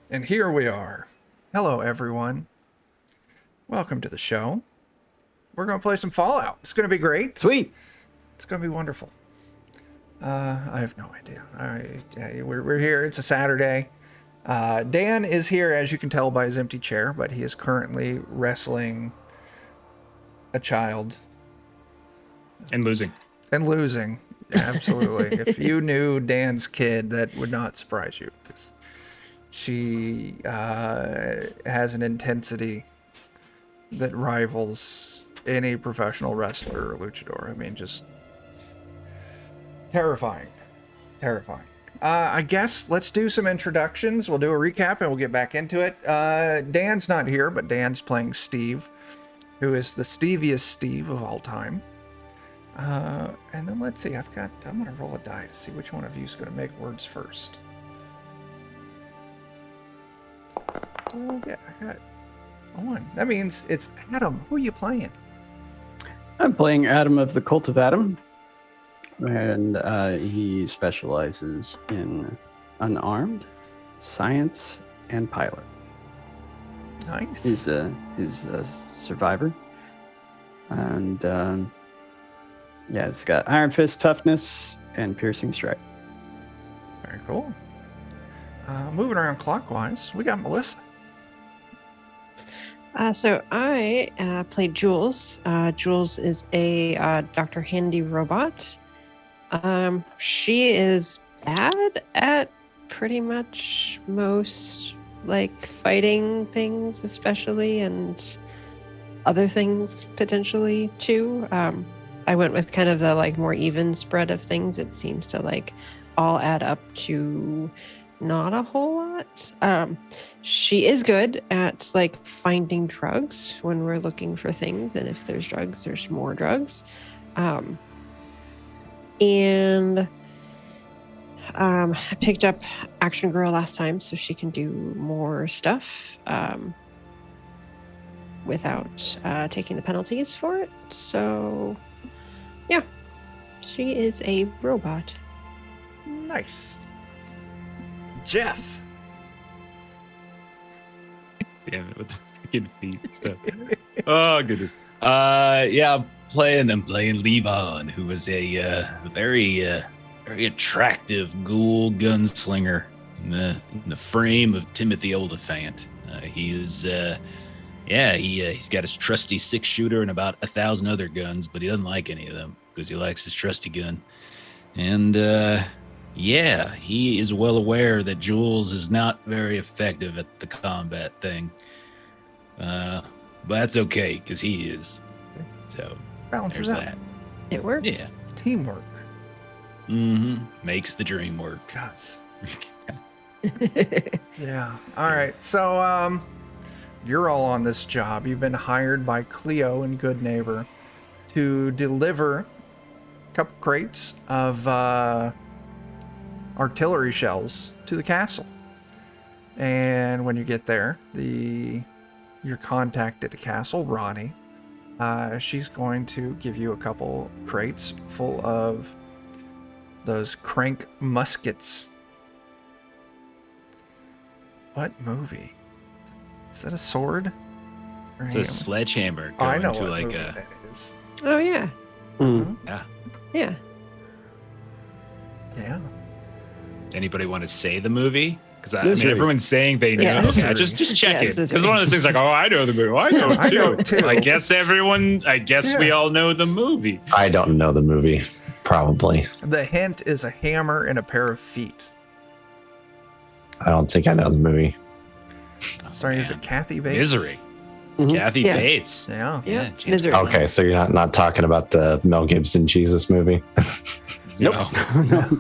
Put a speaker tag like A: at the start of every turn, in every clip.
A: And here we are. Hello, everyone. Welcome to the show. We're going to play some Fallout. It's going to be great.
B: Sweet.
A: It's going to be wonderful. I have no idea. We're here. It's a Saturday. Dan is here, as you can tell by his empty chair, but he is currently wrestling a child.
C: And losing.
A: And losing. Absolutely. If you knew Dan's kid, that would not surprise you. Because she has an intensity that rivals any professional wrestler or luchador. I mean, just terrifying. Terrifying. I guess let's do some introductions. We'll do a recap and we'll get back into it. Dan's not here, but Dan's playing Steve, who is the steviest Steve of all time. And then let's see, I'm going to roll a die to see which one of you is going to make words first. Oh, yeah, I got one. That means it's Adam. Who are you playing?
B: I'm playing Adam of the Cult of Adam, and he specializes in unarmed, science, and pilot.
A: Nice.
B: He's a survivor, and yeah, it's got Iron Fist toughness and piercing strike.
A: Very cool. Moving around clockwise, we got Melissa.
D: So I played Jules. Jules is a Dr. Handy robot. She is bad at pretty much most, like, fighting things especially, and other things potentially too. I went with kind of the like more even spread of things. It seems to like all add up to not a whole lot. She is good at like finding drugs when we're looking for things, and if there's drugs, there's more drugs. And I picked up Action Girl last time, so she can do more stuff without taking the penalties for it. So yeah, she is a robot.
A: Nice. Jeff.
C: Damn it, with the freaking feet stuff. Oh goodness. Yeah, I'm playing Levon, who is a very attractive ghoul gunslinger in the frame of Timothy Oliphant. He's got his trusty 6-shooter and about 1,000 other guns, but he doesn't like any of them because he likes his trusty gun. And he is well aware that Jules is not very effective at the combat thing. But that's okay, because he is. So
A: Balances
C: there's
A: out.
C: that.
D: It works.
C: Yeah.
A: Teamwork.
C: Mm-hmm. Makes the dream work.
A: Does. Yeah. All right. So, you're all on this job. You've been hired by Cleo and Good Neighbor to deliver a couple crates of artillery shells to the castle. And when you get there, your contact at the castle, Ronnie, she's going to give you a couple crates full of those crank muskets. What movie? Is that a sword? Or
C: It's a sledgehammer
A: Oh, I
C: going
A: know
C: to
A: what
C: like
A: movie
C: a
A: that is.
D: Oh yeah. Yeah.
A: Yeah.
C: Anybody want to say the movie? Because I mean,
B: Misery.
C: everyone's saying they know.
D: Yeah,
C: Okay,
A: Misery.
C: just check
D: Yeah,
C: it.
D: it's
C: Because
D: Misery.
C: one of those things like, oh, I know the movie. Oh, I know it
A: I
C: too.
A: know it too.
C: I guess we all know the movie.
E: I don't know the movie, probably.
A: The hint is a hammer and a pair of feet.
E: I don't think I know the movie.
A: Sorry, is
C: man.
A: it Kathy Bates?
C: Misery.
B: Mhm.
C: Kathy
D: Yeah.
C: Bates.
A: Yeah.
D: Yeah.
C: James
D: Misery.
C: Bond.
E: Okay, so you're not talking about the Mel Gibson Jesus movie.
C: No.
B: No.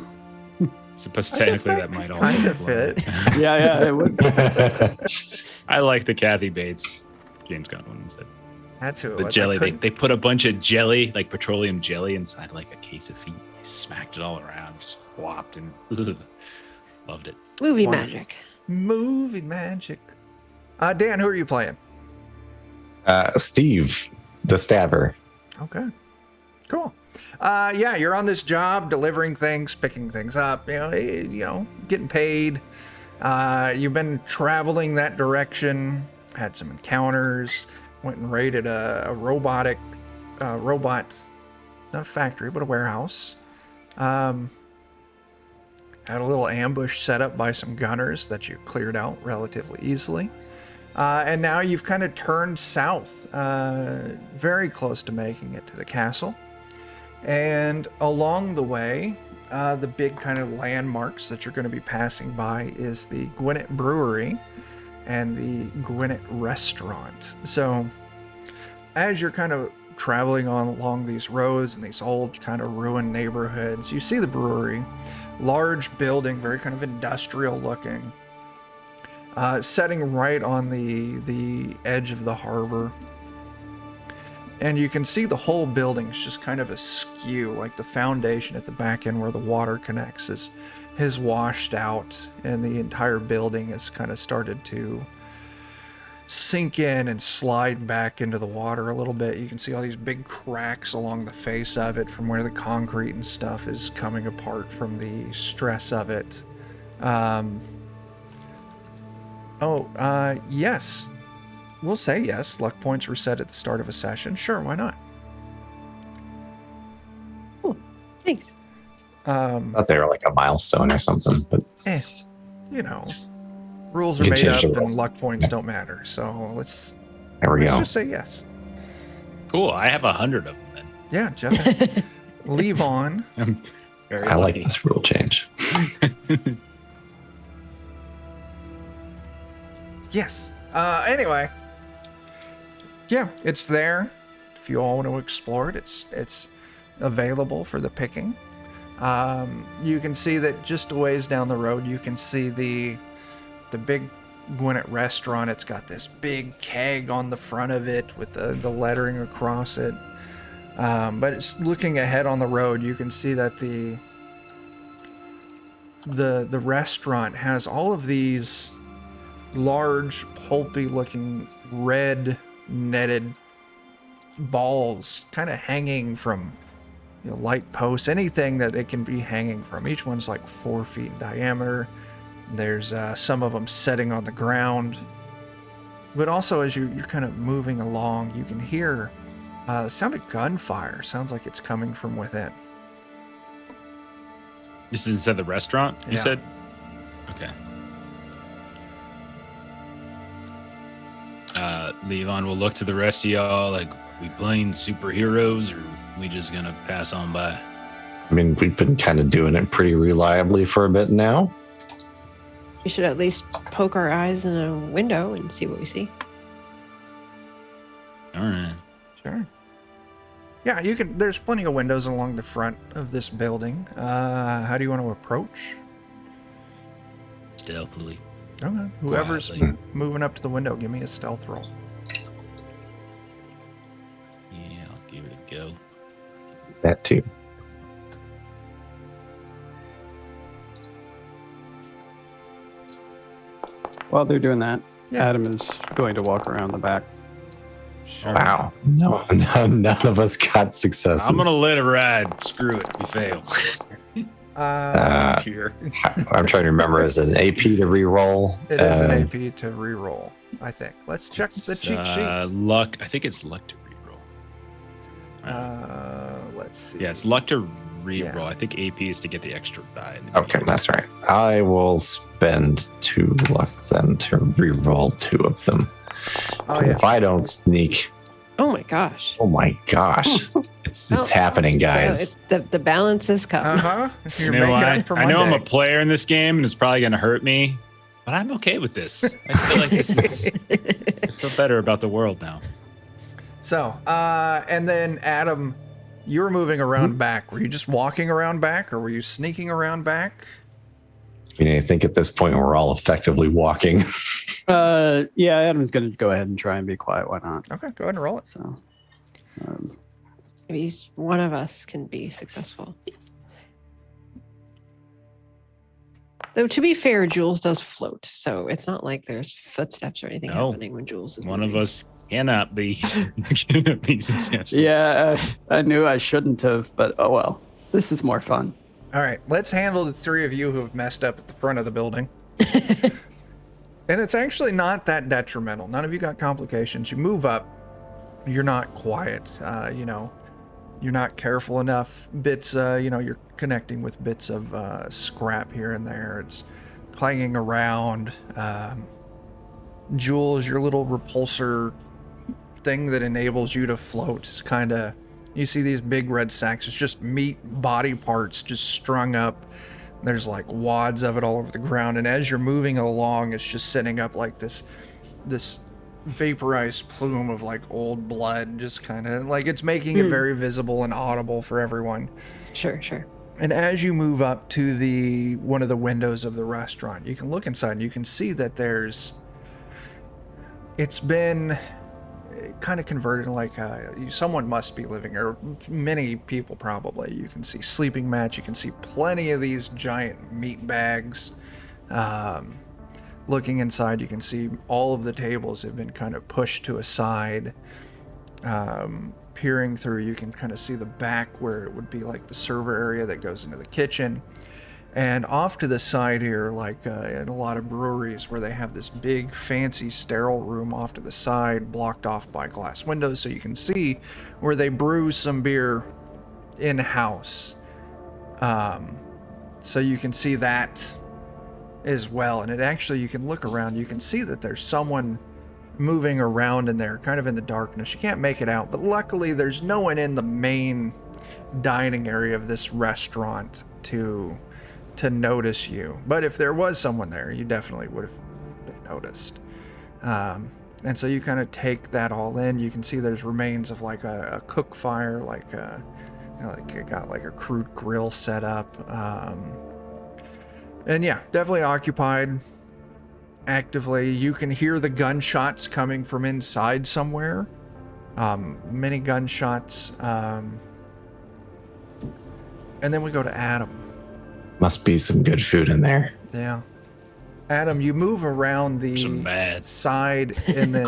C: Suppose
A: I guess
C: technically that might also
A: kind of
C: apply.
A: fit.
B: Yeah, it would.
C: I like the Kathy Bates James Gunn one instead.
A: That's who it
C: The
A: was.
C: jelly.
A: I couldn't-
C: They put a bunch of jelly, like petroleum jelly, inside like a case of feet. They smacked it all around, just flopped, and loved it.
D: Movie
A: Wonderful.
D: magic.
A: Movie magic. Dan, who are you playing?
E: Steve, the stabber.
A: Okay. Cool. You're on this job delivering things, picking things up, getting paid. You've been traveling that direction, had some encounters, went and raided a robot, not a factory, but a warehouse. Had a little ambush set up by some gunners that you cleared out relatively easily. And now you've kind of turned south, very close to making it to the castle. And along the way, the big kind of landmarks that you're going to be passing by is the Gwinnett Brewery and the Gwinnett Restaurant. So as you're kind of traveling along these roads and these old kind of ruined neighborhoods, you see the brewery, large building, very kind of industrial looking, setting right on the edge of the harbor. And you can see the whole building's just kind of askew, like the foundation at the back end where the water connects has washed out, and the entire building has kind of started to sink in and slide back into the water a little bit. You can see all these big cracks along the face of it from where the concrete and stuff is coming apart from the stress of it. Yes. We'll say yes. Luck points reset at the start of a session. Sure, why not?
D: Cool. Thanks.
E: Thought they were like a milestone or something, but
A: You know, rules are
E: You can
A: made
E: change
A: up
E: the
A: and
E: rules.
A: luck points don't matter. So let's
E: there we go.
A: just say yes.
C: Cool. I have 100 of them then.
A: Yeah, Jeff. Leave on.
C: I'm very
E: I like
C: lucky.
E: this rule change.
A: Yes. Anyway. Yeah, it's there. If you all want to explore it, it's available for the picking. You can see that just a ways down the road, you can see the big Gwinnett restaurant. It's got this big keg on the front of it with the lettering across it. But it's looking ahead on the road. You can see that the restaurant has all of these large, pulpy-looking red netted balls kind of hanging from light posts, anything that it can be hanging from. Each one's like 4 feet in diameter. There's some of them setting on the ground. But also as you're kind of moving along, you can hear the sound of gunfire. Sounds like it's coming from within.
C: This is inside the restaurant, you
A: Yeah.
C: said? Okay. Levon will look to the rest of y'all like, we playing superheroes or we just gonna pass on by?
E: I mean, we've been kind of doing it pretty reliably for a bit now.
D: We should at least poke our eyes in a window and see what we see.
C: All right.
A: Sure. Yeah, you can. There's plenty of windows along the front of this building. How do you want to approach?
C: Stealthily.
A: Okay. Whoever's
C: Quietly.
A: moving up to the window, give me a stealth roll.
C: Yeah, I'll give it a go.
E: That too.
B: While they're doing that,
A: Yeah.
B: Adam is going to walk around the back.
E: Wow. No, none of us got successes.
C: I'm gonna let it ride. Screw it. We fail. Here.
E: I'm trying to remember. Is it an AP to re-roll?
A: It is an AP to re-roll, I think. Let's check the cheat sheet.
C: Luck. I think it's luck to reroll.
A: Let's see.
C: Yeah, it's luck to reroll.
A: Yeah.
C: I think AP is to get the extra die.
E: Okay, that's right. I will spend 2 luck then to re-roll 2 of them.
A: Oh,
E: 'Cause
A: yeah.
E: if I don't sneak,
D: Oh my gosh.
E: oh my gosh, it's happening, guys.
D: The balance has come.
A: Uh-huh. You're
C: You know,
A: making
C: I,
A: up for
C: I know I'm a
A: Monday.
C: player in this game, and it's probably gonna hurt me, but I'm okay with this. I feel like this is. I feel better about the world now.
A: So, and then Adam, you were moving around back. Were you just walking around back, or were you sneaking around back?
E: I mean, I think at this point we're all effectively walking.
B: Yeah, Adam's going to go ahead and try and be quiet. Why not?
A: Okay, go ahead and roll it.
B: So,
D: Maybe one of us can be successful. Though to be fair, Jules does float, so it's not like there's footsteps or anything
C: No.
D: happening when Jules is
C: One of
D: moving.
C: us cannot be successful.
B: yeah, I knew I shouldn't have, but oh well. This is more fun.
A: All right, let's handle the 3 of you who have messed up at the front of the building. And it's actually not that detrimental. None of you got complications. You move up, you're not quiet. You're not careful enough. Bits, you're connecting with bits of scrap here and there. It's clanging around. Jules, your little repulsor thing that enables you to float is kind of, you see these big red sacks. It's just meat body parts just strung up. There's like wads of it all over the ground. And as you're moving along, it's just setting up like this vaporized plume of like old blood, just kind of like it's making it very visible and audible for everyone.
D: Sure.
A: And as you move up to one of the windows of the restaurant, you can look inside and you can see that it's been kind of converted like someone must be living, or many people probably. You can see sleeping mats, you can see plenty of these giant meat bags. Looking inside, you can see all of the tables have been kind of pushed to a side. Peering through, you can kind of see the back where it would be like the server area that goes into the kitchen. And off to the side here, like in a lot of breweries where they have this big fancy sterile room off to the side, blocked off by glass windows, so you can see where they brew some beer in-house. So you can see that as well. And it actually, you can look around, you can see that there's someone moving around in there, kind of in the darkness. You can't make it out, but luckily there's no one in the main dining area of this restaurant to notice you. But if there was someone there, you definitely would have been noticed. And so you kind of take that all in. You can see there's remains of like a cook fire, like it got like a crude grill set up. And yeah, definitely occupied actively. You can hear the gunshots coming from inside somewhere. Many gunshots. And then we go to Adam.
E: Must be some good food in there.
A: Yeah. Adam, you move around the side and then,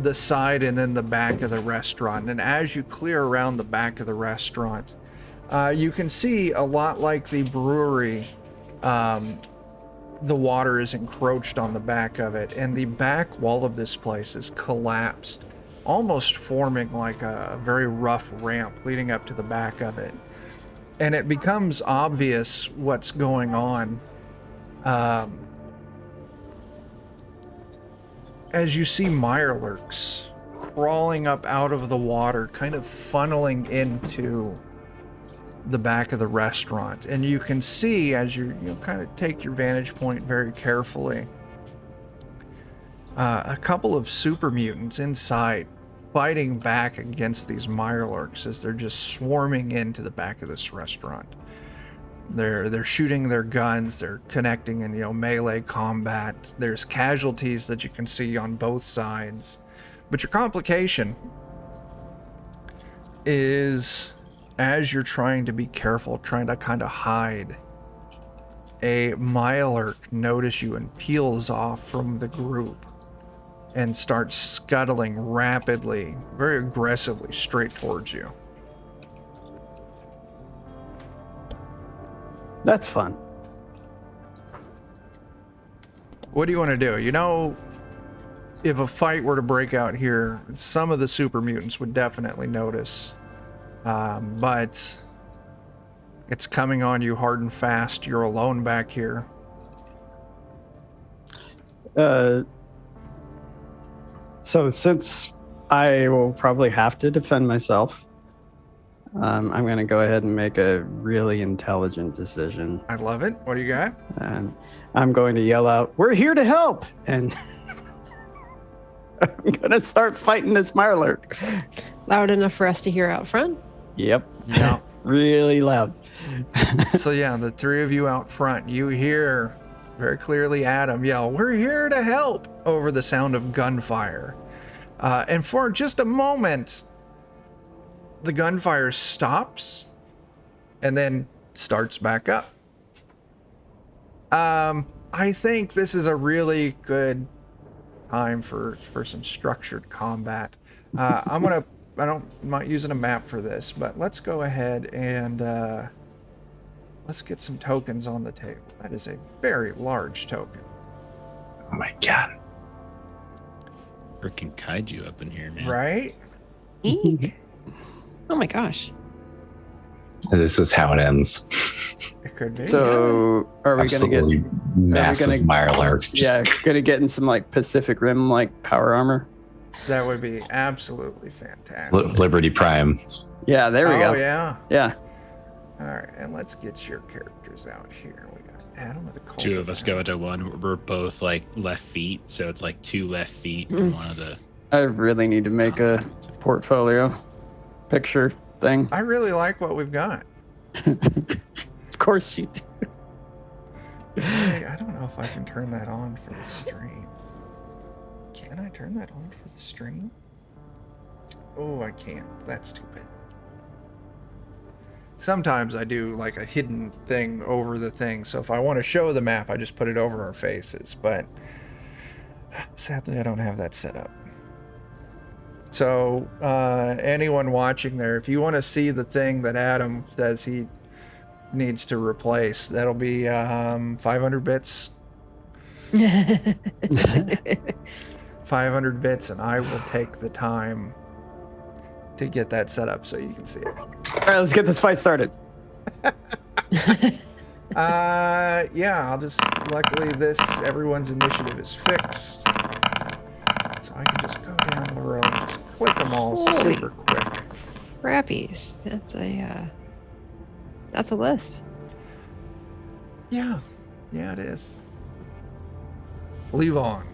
A: the side and then the back of the restaurant. And as you clear around the back of the restaurant, you can see a lot like the brewery. The water is encroached on the back of it, and the back wall of this place is collapsed, almost forming like a very rough ramp leading up to the back of it. And it becomes obvious what's going on as you see mirelurks crawling up out of the water, kind of funneling into the back of the restaurant. And you can see, as you kind of take your vantage point very carefully, a couple of super mutants inside fighting back against these mirelurks as they're just swarming into the back of this restaurant. They're shooting their guns, they're connecting in melee combat. There's casualties that you can see on both sides. But your complication is, as you're trying to be careful, trying to kind of hide, a mirelurk notices you and peels off from the group and starts scuttling rapidly, very aggressively, straight towards you.
B: That's fun.
A: What do you want to do? If a fight were to break out here, some of the super mutants would definitely notice. But it's coming on you hard and fast. You're alone back here.
B: So since I will probably have to defend myself, I'm going to go ahead and make a really intelligent decision.
A: I love it. What do you got?
B: And I'm going to yell out, "We're here to help!" And I'm going to start fighting this mirelurk.
D: Loud enough for us to hear out front?
B: Yep.
A: Yeah.
B: Really loud.
A: So yeah, the three of you out front, you hear very clearly Adam yell, "We're here to help," over the sound of gunfire. And for just a moment, the gunfire stops and then starts back up. I think this is a really good time for some structured combat. I'm not using a map for this, but let's go ahead and Let's get some tokens on the table. That is a very large token.
E: Oh my god.
C: Freaking kaiju up in here, man.
A: Right?
D: Eek. Oh my gosh.
E: This is how it ends.
A: It could be.
B: So are we gonna get?
E: Absolutely massive Mirelurks.
B: Yeah, gonna get in some like Pacific Rim like power armor.
A: That would be absolutely fantastic.
E: Liberty Prime.
B: Yeah, there we go.
A: Oh, yeah.
B: Yeah.
A: All right, and let's get your characters out here. We got Adam with a cult.
C: Two of us go into one. We're both like left feet, so it's like 2 left feet and one of the.
B: I really need to make a portfolio picture thing.
A: I really like what we've got.
B: Of course you do.
A: Hey, I don't know if I can turn that on for the stream. Can I turn that on for the stream? Oh, I can't. That's too bad. Sometimes I do like a hidden thing over the thing, so if I want to show the map, I just put it over our faces, but sadly I don't have that set up. So anyone watching there, if you want to see the thing that Adam says he needs to replace, that'll be 500 bits. 500 bits, and I will take the time to get that set up so you can see it.
B: All right, let's get this fight started.
A: Yeah, I'll just, luckily everyone's initiative is fixed. So I can just go down the road and just click them all
D: Holy
A: super quick.
D: Crappies. That's a list.
A: Yeah, it is. Leave on.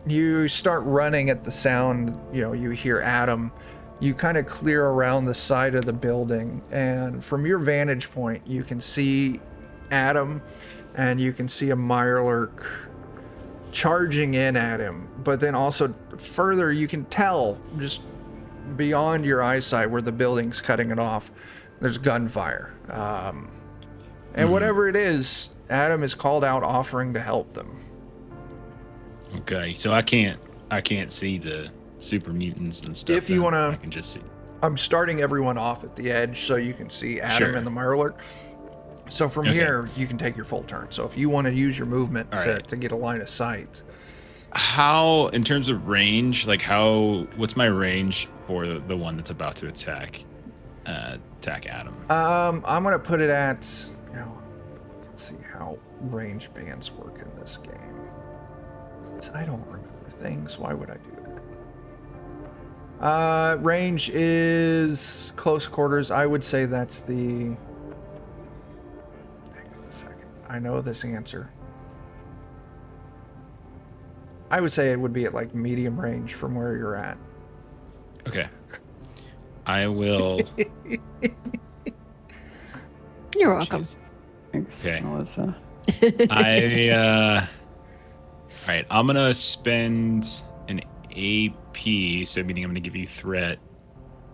A: You start running at the sound, you hear Adam. You kind of clear around the side of the building, and from your vantage point, you can see Adam, and you can see a Mirelurk charging in at him. But then also further, you can tell just beyond your eyesight where the building's cutting it off, there's gunfire. And whatever it is, Adam is called out offering to help them.
C: Okay, so I can't see the super mutants and stuff.
A: If you want to,
C: I can just see.
A: I'm starting everyone off at the edge so you can see Adam
C: Sure.
A: and the Mirelurk. So from here, you can take your full turn. So if you want to use your movement to get a line of sight.
C: How, in terms of range, what's my range for the one that's about to attack Adam?
A: I'm going to put it at, let's see how range bands work in this game. 'Cause I don't remember things. Why would I do that? Range is close quarters. I would say that's the... Hang on a second. I know this answer. I would say it would be at like medium range from where you're at.
C: Okay. I will...
D: You're welcome.
C: Jeez.
B: Thanks,
C: Okay.
B: Melissa.
C: All right, I'm gonna spend an AP, so meaning I'm gonna give you threat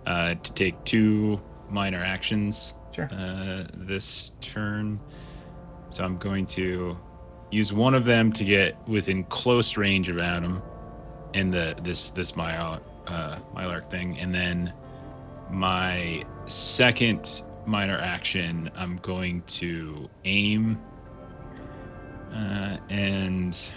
C: to take 2 minor actions.
A: Sure.
C: This turn. So I'm going to use one of them to get within close range of Adam in this Mirelurk thing, and then my second minor action, I'm going to aim and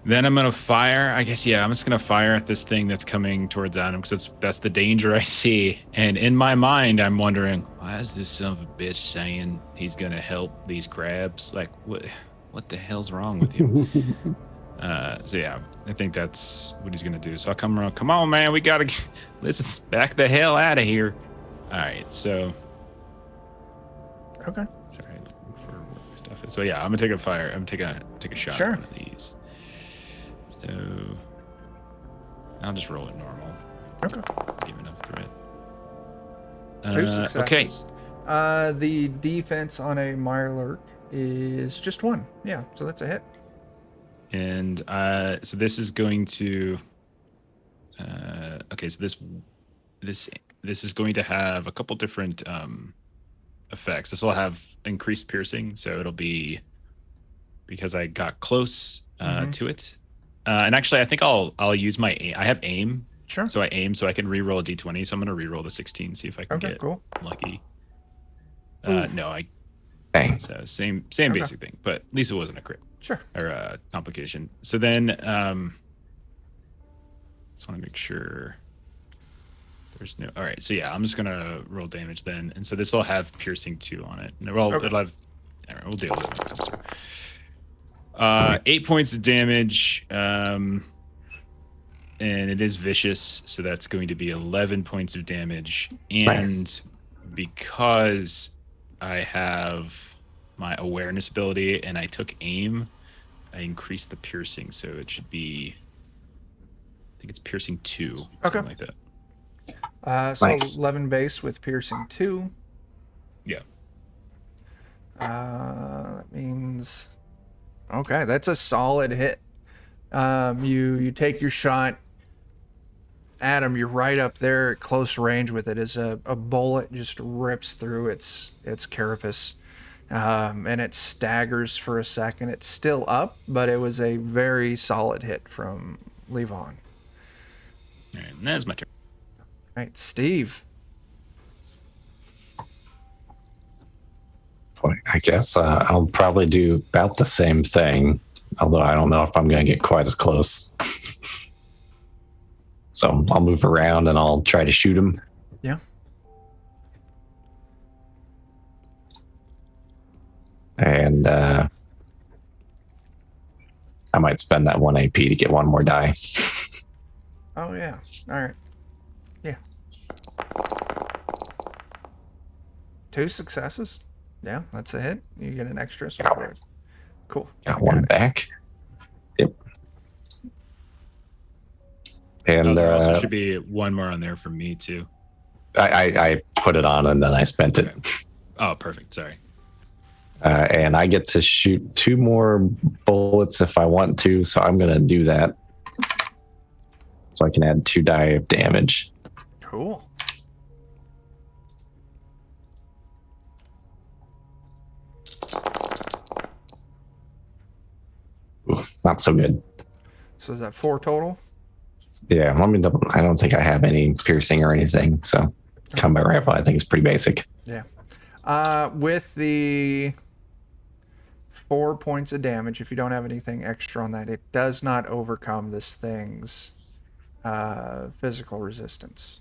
C: then I'm gonna fire. I guess I'm just gonna fire at this thing that's coming towards Adam because that's the danger I see. And in my mind, I'm wondering, why is this son of a bitch saying he's gonna help these crabs? Like, what the hell's wrong with him? I think that's what he's gonna do. So I'll come around. Come on, man, we gotta let's back the hell out of here. All right, so
A: Okay.
C: sorry for where my stuff is. So I'm gonna take a fire. I'm gonna take a shot
A: Sure.
C: at one of these. So I'll just roll it normal.
A: Okay.
C: Give enough threat.
A: 2 successes.
C: Okay.
A: The defense on a Mirelurk is just 1. Yeah, so that's a hit.
C: And so this is going to. Okay, so this is going to have a couple different effects. This will have increased piercing, so it'll be because I got close to it. And actually, I think I'll use my aim. I have aim.
A: Sure.
C: So I aim so I can re-roll a d20. So I'm gonna re-roll the 16, see if I can
A: Okay,
C: get
A: cool.
C: lucky.
D: Oof.
C: No, I.
E: Dang.
C: So same
A: Okay.
C: basic thing, but at least it wasn't a crit
A: Sure.
C: or a complication. So then, just want to make sure there's no. All right, so yeah, I'm just gonna roll damage then, and so this will have piercing 2 on it. And well,
A: Okay.
C: it'll have. All right, we'll deal with it when it comes to. 8 points of damage, and it is vicious, so that's going to be 11 points of damage. And
E: Nice.
C: because I have my awareness ability and I took aim, I increased the piercing, so it should be. I think it's piercing 2.
A: Okay.
C: Something like that.
A: So
E: Nice.
A: 11 base with piercing 2.
C: Yeah.
A: That means okay. That's a solid hit. You take your shot. Adam, you're right up there at close range with it as a bullet just rips through its carapace, and it staggers for a second. It's still up, but it was a very solid hit from Levon.
C: All right, and that's my turn.
A: Right, Steve.
E: Boy, I guess I'll probably do about the same thing, although I don't know if I'm going to get quite as close. So I'll move around and I'll try to shoot him.
A: Yeah.
E: And I might spend that 1 AP to get 1 more die.
A: Oh yeah. All right. Yeah. 2 successes. Yeah, that's a hit. You get an extra. So
E: Got it.
A: cool.
E: Got 1 back. Yep. And
C: There also should be 1 more on there for me too.
E: I put it on and then I spent it.
C: Okay. Oh, perfect. Sorry.
E: And I get to shoot 2 more bullets if I want to, so I'm going to do that. So I can add 2 die of damage.
A: Cool.
E: Ooh, not so good.
A: So is that 4 total?
E: Yeah, let me double. I don't think I have any piercing or anything, so combat rifle I think is pretty basic.
A: Yeah. With the 4 points of damage, if you don't have anything extra on that, it does not overcome this thing's physical resistance.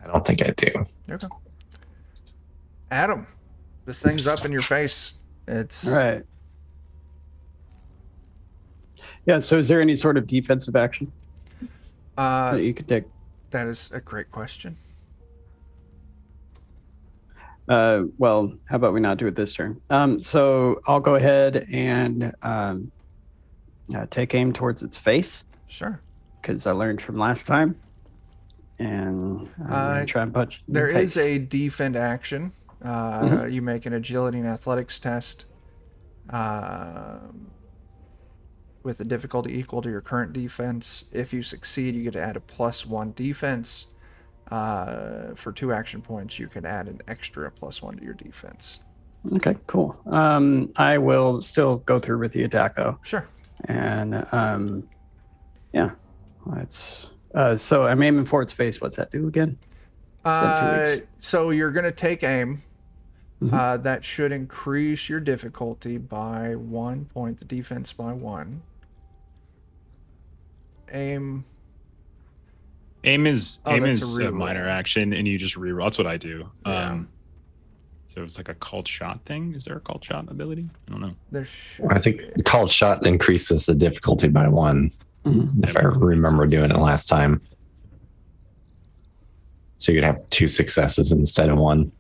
E: I don't think I do.
A: Okay. Adam, this thing's up in your face. It's
B: All right. Yeah, so is there any sort of defensive action that you could take?
A: That is a great question.
B: Well, how about we not do it this turn? So I'll go ahead and take aim towards its face
A: Sure.
B: because I learned from last time. And I'm gonna try and punch.
A: There is a defend action. You make an agility and athletics test with a difficulty equal to your current defense. If you succeed, you get to add a +1 defense. For 2 action points, you can add an extra +1 to your defense.
B: Okay, cool. I will still go through with the attack though.
A: Sure.
B: And yeah, let's. So I'm aiming for its face. What's that do again? been 2 weeks.
A: So you're going to take aim.
B: Mhm.
A: That should increase your difficulty by 1 point, the defense by 1. Aim.
C: Aim is
A: Oh, that's a
C: a
A: reroll.
C: minor action, and you just reroll. That's what I do.
A: Yeah.
C: So it's like a called shot thing. Is there a called shot ability? I don't know.
A: There should
E: I think
A: be.
E: called shot increases the difficulty by 1,
B: Mhm.
E: if I remember doing it last time. So you'd have 2 successes instead of 1.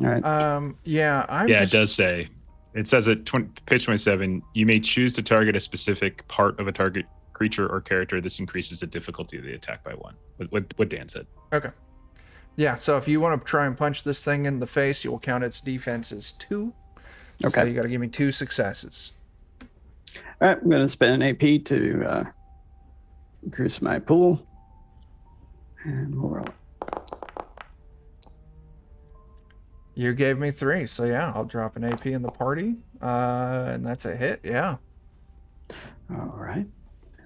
B: All right.
A: Yeah,
C: It does say. It says at page 27, you may choose to target a specific part of a target creature or character. This increases the difficulty of the attack by 1. What Dan said.
A: Okay. Yeah, so if you want to try and punch this thing in the face, you will count its defense as 2. So
B: Okay.
A: you got to give me 2 successes.
B: All right. I'm going to spend an AP to increase my pool. And we'll roll it.
A: You gave me 3, so yeah, I'll drop an AP in the party, and that's a hit. Yeah.
B: All right.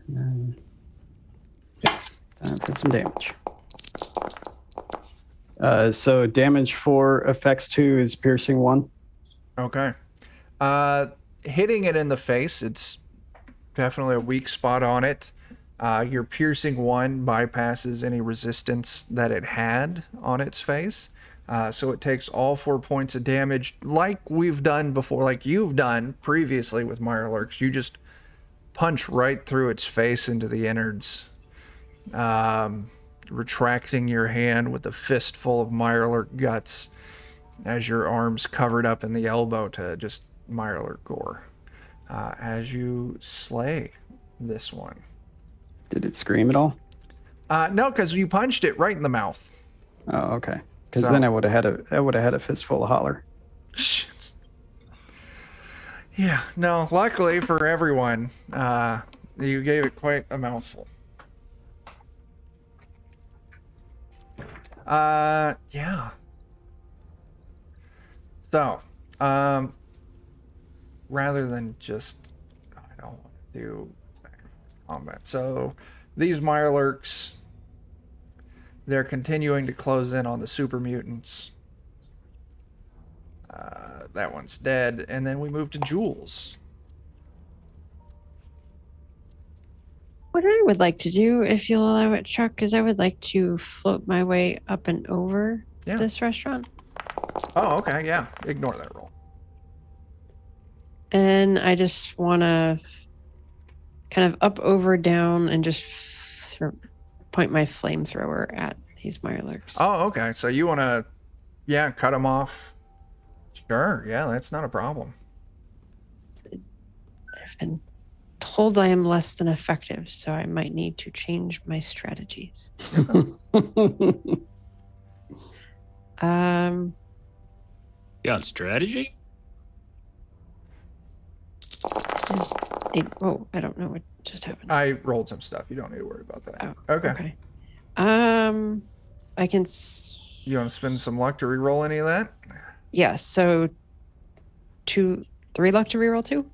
B: And then Get some damage. So damage for effects 2 is piercing 1.
A: Okay. Hitting it in the face, it's definitely a weak spot on it. Your piercing 1 bypasses any resistance that it had on its face. So it takes all 4 points of damage, like we've done before, like you've done previously with Mirelurks. You just punch right through its face into the innards, retracting your hand with a fistful of Mirelurk guts as your arms covered up in the elbow to just Mirelurk gore. As you slay this one.
B: Did it scream at all?
A: No, because you punched it right in the mouth.
B: Oh, okay. Because
A: So-
B: then I would have had a fistful of holler.
A: Shit. Yeah, no, luckily for everyone, you gave it quite a mouthful. Yeah. So, rather than just, I don't want to do back and forth combat. So, these Mirelurks, they're continuing to close in on the super mutants. That one's dead, and then we move to Jules.
D: What I would like to do, if you'll allow it, Chuck, is I would like to float my way up and over
A: Yeah.
D: this restaurant.
A: Oh, okay, yeah. Ignore that roll.
D: And I just want to kind of up, over, down, and just point my flamethrower at these Mirelurks.
A: Oh, okay. So you want to, yeah, cut them off. Sure, yeah, that's not a problem.
D: I've been told I am less than effective, so I might need to change my strategies.
C: You got strategy?
D: Oh, I don't know what just happened.
A: I rolled some stuff. You don't need to worry about that.
D: Oh,
A: Okay.
D: okay. I can.
A: You want to spend some luck to re-roll any of that?
D: Yeah. So, 3 luck to reroll 2.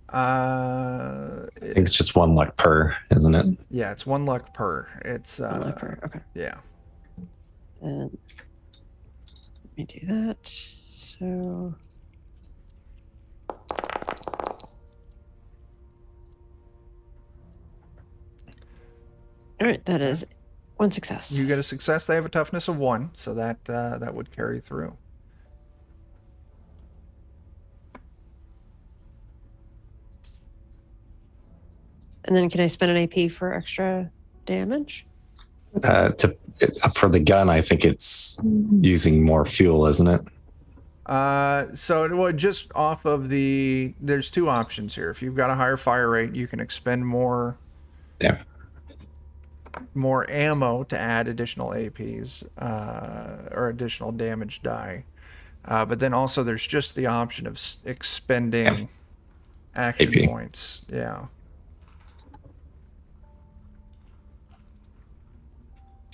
E: I think it's just 1 luck per, isn't it?
A: Yeah, it's 1 luck per. It's
D: 1 luck per. Okay.
A: yeah.
D: Then let me do that. So. All right, that is 1 success.
A: You get a success. They have a toughness of 1, so that that would carry through.
D: And then can I spend an AP for extra damage?
E: For the gun, I think it's using more fuel, isn't it?
A: So well, just off of the, there's 2 options here. If you've got a higher fire rate, you can expend more
E: Yeah.
A: ammo to add additional APs or additional damage die. But then also there's just the option of expending action
E: AP.
A: points. Yeah.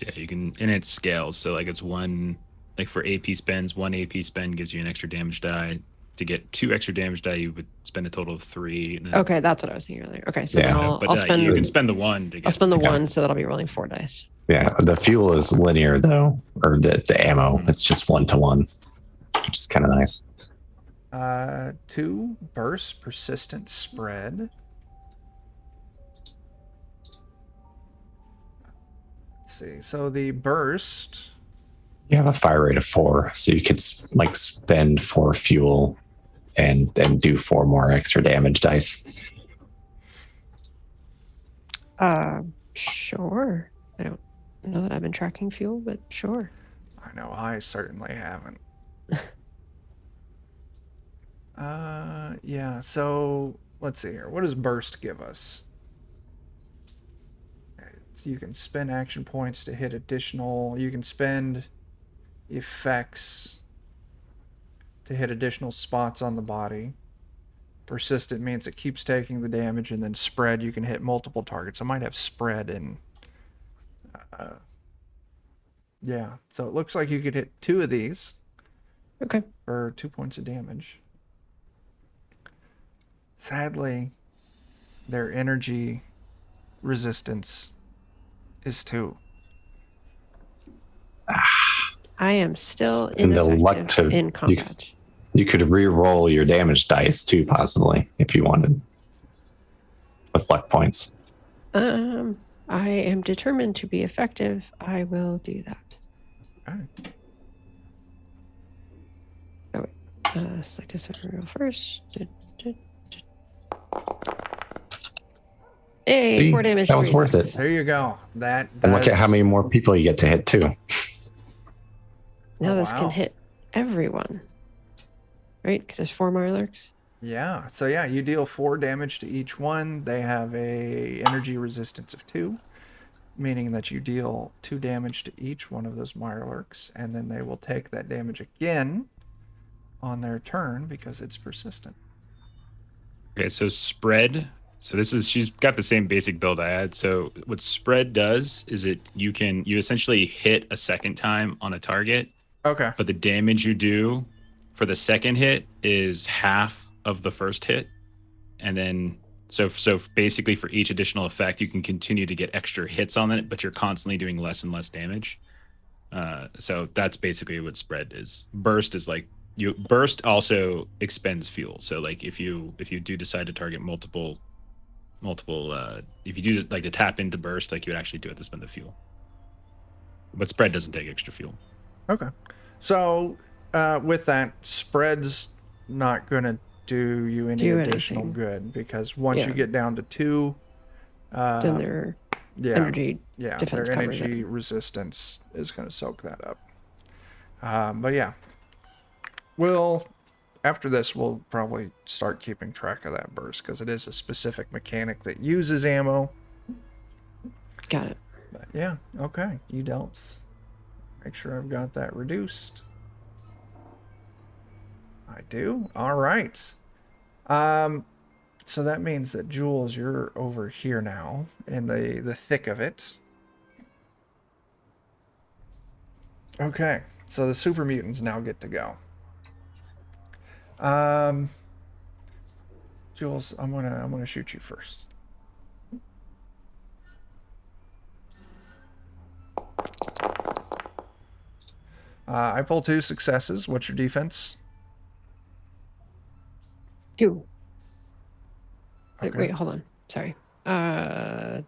C: Yeah, you can, and it scales. So like it's 1, like for AP spends, 1 AP spend gives you an extra damage die. To get 2 extra damage die, you would spend a total of 3. And then,
D: Okay, that's what I was thinking earlier. Okay, so
E: Yeah.
D: then I'll spend.
C: you can spend the 1 to get.
D: I'll spend the
E: Yeah.
D: 1, so that'll be rolling 4 dice.
E: Yeah. The fuel is linear though, or the ammo. It's just 1 to 1, which is kind of nice.
A: 2 burst persistent spread. Let's see. So the burst.
E: You have a fire rate of 4, so you could like spend 4 fuel and do 4 more extra damage dice.
D: Sure. I don't know that I've been tracking fuel, but sure.
A: I know I certainly haven't. Yeah, so let's see here. What does burst give us? So you can spend action points to hit additional, you can spend effects to hit additional spots on the body. Persistent means it keeps taking the damage, and then spread, you can hit multiple targets. I might have spread in. Yeah, so it looks like you could hit 2 of these
D: Okay.
A: for 2 points of damage. Sadly, their energy resistance is 2.
D: I am still
E: And the luck
D: ineffective
E: to-
D: in combat.
E: You could re-roll your damage dice too, possibly, if you wanted, with luck points.
D: I am determined to be effective. I will do that.
A: Okay.
D: Oh, wait. Select this real first. Hey,
E: See,
D: 4 damage.
E: that was
D: 3
E: worth it.
D: attacks.
A: There you go. That
E: And look at
A: does-
E: how many more people you get to hit too.
D: Now
A: Oh,
D: this can
A: wow.
D: hit everyone. Right? Because there's 4 Mirelurks.
A: Yeah. So yeah, you deal 4 damage to each one. They have a energy resistance of 2, meaning that you deal 2 damage to each one of those Mirelurks, and then they will take that damage again on their turn because it's persistent.
F: Okay, so spread. So she's got the same basic build I had. So what spread does is you essentially hit a second time on a target,
A: Okay.
F: but the damage you do for the second hit is half of the first hit. And then so basically for each additional effect, you can continue to get extra hits on it, but you're constantly doing less and less damage. So that's basically what spread is. Burst is like burst also expends fuel. So like if you do decide to target multiple if you do like to tap into burst, like you would actually do it to spend the fuel. But spread doesn't take extra fuel.
A: Okay. So with that, spread's not going to do you any
D: Do
A: additional
D: anything.
A: good because once
D: Yeah.
A: you get down to 2,
D: Then their
A: yeah,
D: energy
A: yeah,
D: defense
A: their
D: covers
A: energy
D: it.
A: resistance is going to soak that up. But yeah, after this, we'll probably start keeping track of that burst because it is a specific mechanic that uses ammo.
D: Got it.
A: But yeah, okay, you dealt. Make sure I've got that reduced. I do. All right. So that means that Jules, you're over here now in the thick of it. Okay, so the super mutants now get to go. Jules, I'm gonna shoot you first. I pull 2 successes. What's your defense?
D: 2.
A: Okay.
D: Wait, hold on. Sorry.
A: So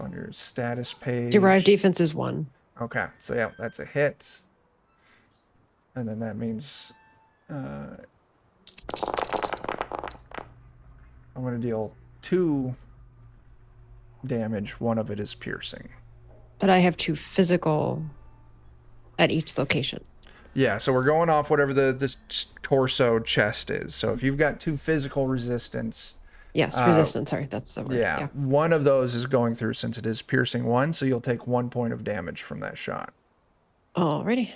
A: on your status page.
D: Derived defense is 1.
A: Okay, so yeah, that's a hit. And then that means I'm going to deal 2 damage. One of it is piercing.
D: But I have 2 physical at each location.
A: Yeah, so we're going off whatever the torso chest is. So if you've got 2 physical resistance,
D: Yes, resistance. Sorry, that's the word.
A: yeah, one of those is going through since it is piercing 1, so you'll take 1 point of damage from that shot.
D: Alrighty.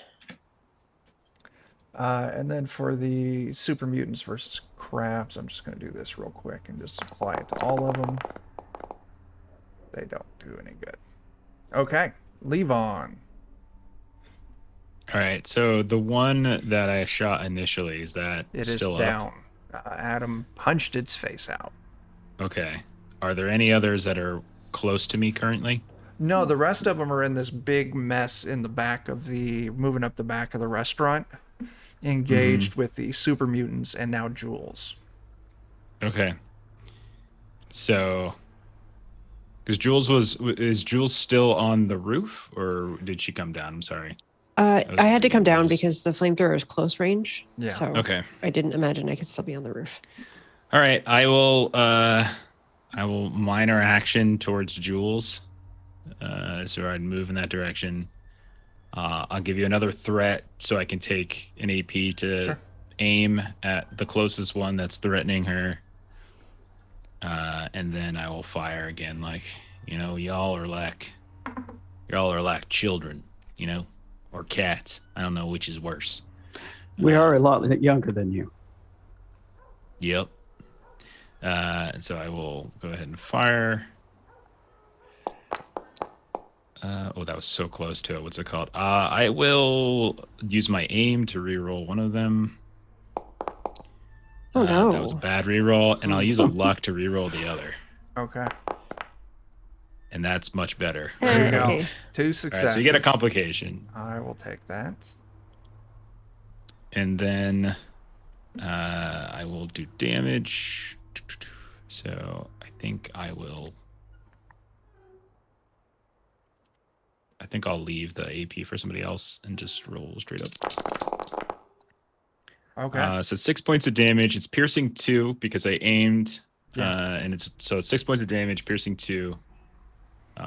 A: And then for the super mutants versus crabs, I'm just going to do this real quick and just apply it to all of them. They don't do any good. Okay, Levon.
F: All right, so the one that I shot initially, is that
A: It is
F: still
A: down. Adam punched its face out.
F: Okay. Are there any others that are close to me currently?
A: No, the rest of them are in this big mess in the back of moving up the back of the restaurant, engaged with the super mutants and now Jules.
F: Okay. So, because is Jules still on the roof, or did she come down? I'm sorry.
D: I had to come down
F: Jules.
D: because the flamethrower is close range.
A: Yeah.
D: So
F: Okay.
D: I didn't imagine I could still be on the roof.
F: All right. I will minor action towards Jules. So I'd move in that direction. I'll give you another threat so I can take an AP to
A: Sure.
F: aim at the closest one that's threatening her. And then I will fire again, like, y'all are like children, or cats. I don't know which is worse.
B: We are a lot younger than you.
F: Yep. And so I will go ahead and fire. That was so close to it. What's it called? I will use my aim to reroll one of them.
D: Oh no.
F: That was a bad reroll, and I'll use a luck to reroll the other.
A: Okay.
F: and that's much better.
A: There you go.
D: Hey.
A: 2
F: All
A: successes.
F: right, so you get a complication.
A: I will take that.
F: And then I will do damage. So I think I'll leave the AP for somebody else and just roll straight up.
A: Okay.
F: So 6 points of damage. It's piercing 2 because I aimed.
A: Yeah.
F: And it's 6 points of damage, piercing 2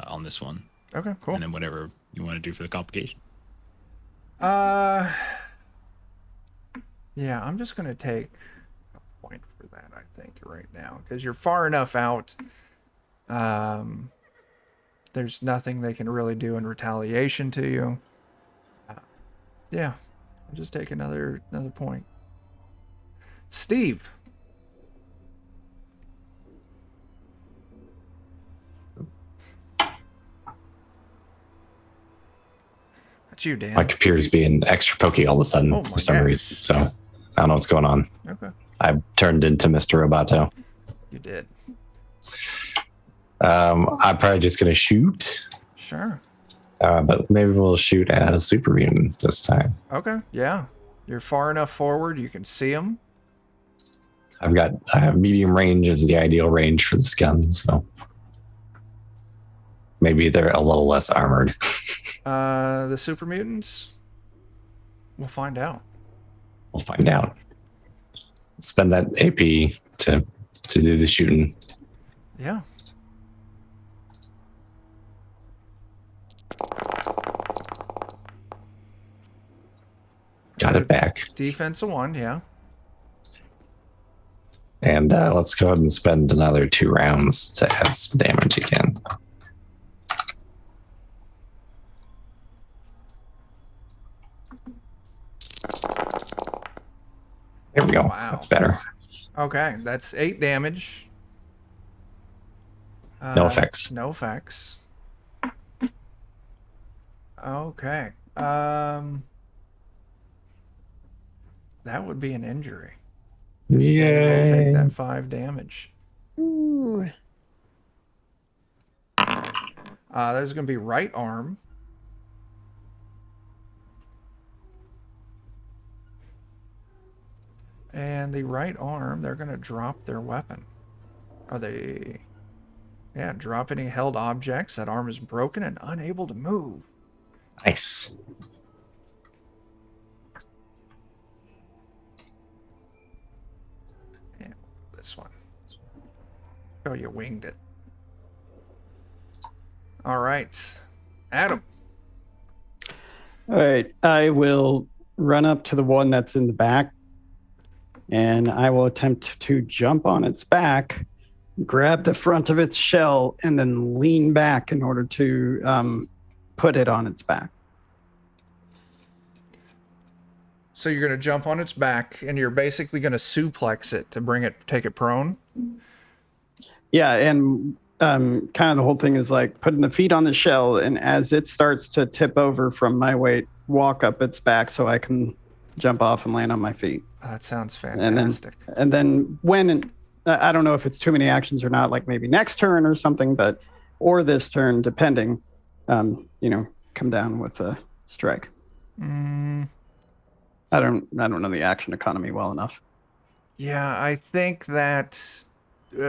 F: on this one.
A: Okay, cool.
F: And then whatever you want to do for the complication.
A: Yeah, I'm just going to take a point for that, I think, right now. Because you're far enough out. There's nothing they can really do in retaliation to you. Yeah, I'll just take another point. Steve. That's you, Dan.
E: My computer's being extra pokey all of a sudden
A: Oh my
E: for some
A: gosh.
E: reason. So I don't know what's going on.
A: Okay,
E: I turned into Mr. Roboto.
A: you did.
E: I'm probably just going to shoot,
A: Sure.
E: but maybe we'll shoot at a super mutant this time.
A: Okay, yeah. You're far enough forward, you can see them.
E: I have medium range as the ideal range for this gun, so maybe they're a little less armored.
A: The super mutants? We'll find out.
E: We'll find out. Spend that AP to do the shooting.
A: Yeah.
E: Got it back.
A: Defense of 1, yeah.
E: And let's go ahead and spend another 2 rounds to add some damage again. There we go.
A: Wow.
E: That's better.
A: Okay, that's 8 damage.
E: No effects.
A: No effects. Okay. That would be an injury. We'll take
E: Yay.
A: that 5 damage.
D: Ooh.
A: There's going to be right arm. And the right arm, they're going to drop their weapon. Are they... Yeah, drop any held objects. That arm is broken and unable to move.
E: Nice.
A: Yeah, this one. Oh, you winged it. All right. Adam.
B: All right, I will run up to the one that's in the back, and I will attempt to jump on its back, grab the front of its shell, and then lean back in order to put it on its back.
A: So you're going to jump on its back, and you're basically going to suplex it to take it prone?
B: Yeah, and kind of the whole thing is like putting the feet on the shell, and as it starts to tip over from my weight, walk up its back so I can jump off and land on my feet.
A: That sounds fantastic.
B: And then when, I don't know if it's too many actions or not, like maybe next turn or something, or this turn, depending, come down with a strike. I don't know the action economy well enough.
A: Yeah, I think that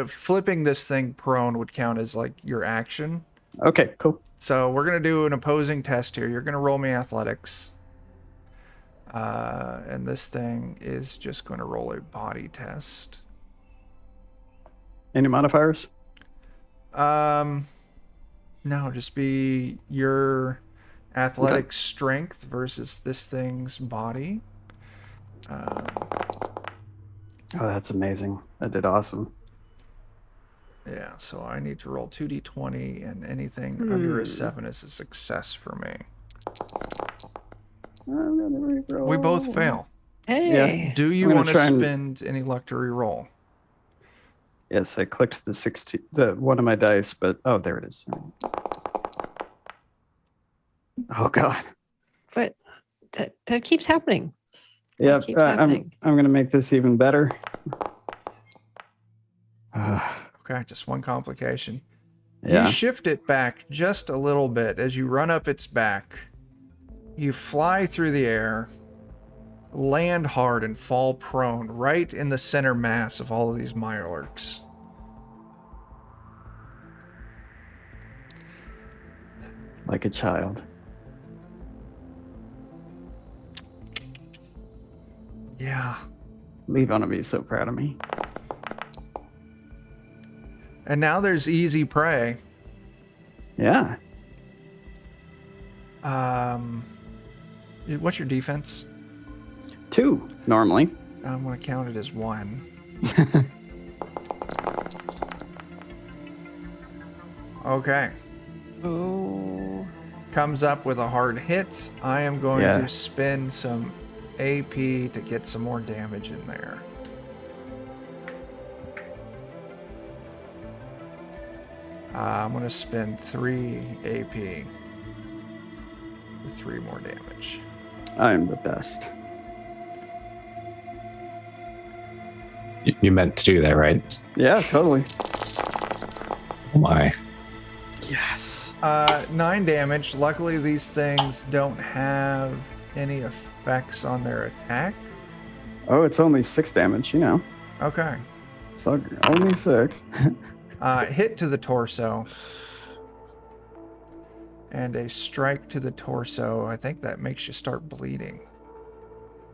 A: flipping this thing prone would count as like your action.
B: Okay, cool.
A: So we're going to do an opposing test here. You're going to roll me athletics. And this thing is just going to roll a body test.
B: Any modifiers?
A: No, just be your athletic strength versus this thing's body.
B: Oh, that's amazing. That did awesome.
A: Yeah, so I need to roll 2d20, and anything under a 7 is a success for me. We both fail.
D: Hey.
A: Do you
B: I'm gonna
A: want to
B: try and-
A: spend any luck to re-roll?
B: Yes, I clicked the 16, one of my dice, but there it is. Oh God.
D: But that keeps happening.
B: Yeah,
D: keeps
B: I'm
D: happening.
B: going to make this even better.
A: Okay, just one complication.
B: Yeah.
A: You shift it back just a little bit as you run up its back. You fly through the air, land hard, and fall prone right in the center mass of all of these mirelurks.
B: Like a child.
A: Yeah.
B: Levon will be so proud of me.
A: And now there's easy prey.
B: Yeah.
A: What's your defense?
B: 2, normally.
A: I'm going to count it as 1. Okay.
D: Oh.
A: Comes up with a hard hit. I am going
B: Yeah.
A: to spend some AP to get some more damage in there. I'm going to spend 3 AP for 3 more damage.
B: I'm the best.
E: You meant to do that, right?
B: Yeah, totally.
E: Oh my.
B: Yes.
A: 9 damage. Luckily, these things don't have any effects on their attack.
B: Oh, it's only 6 damage, you know.
A: Okay.
B: So only 6.
A: Hit to the torso. And a strike to the torso. I think that makes you start bleeding.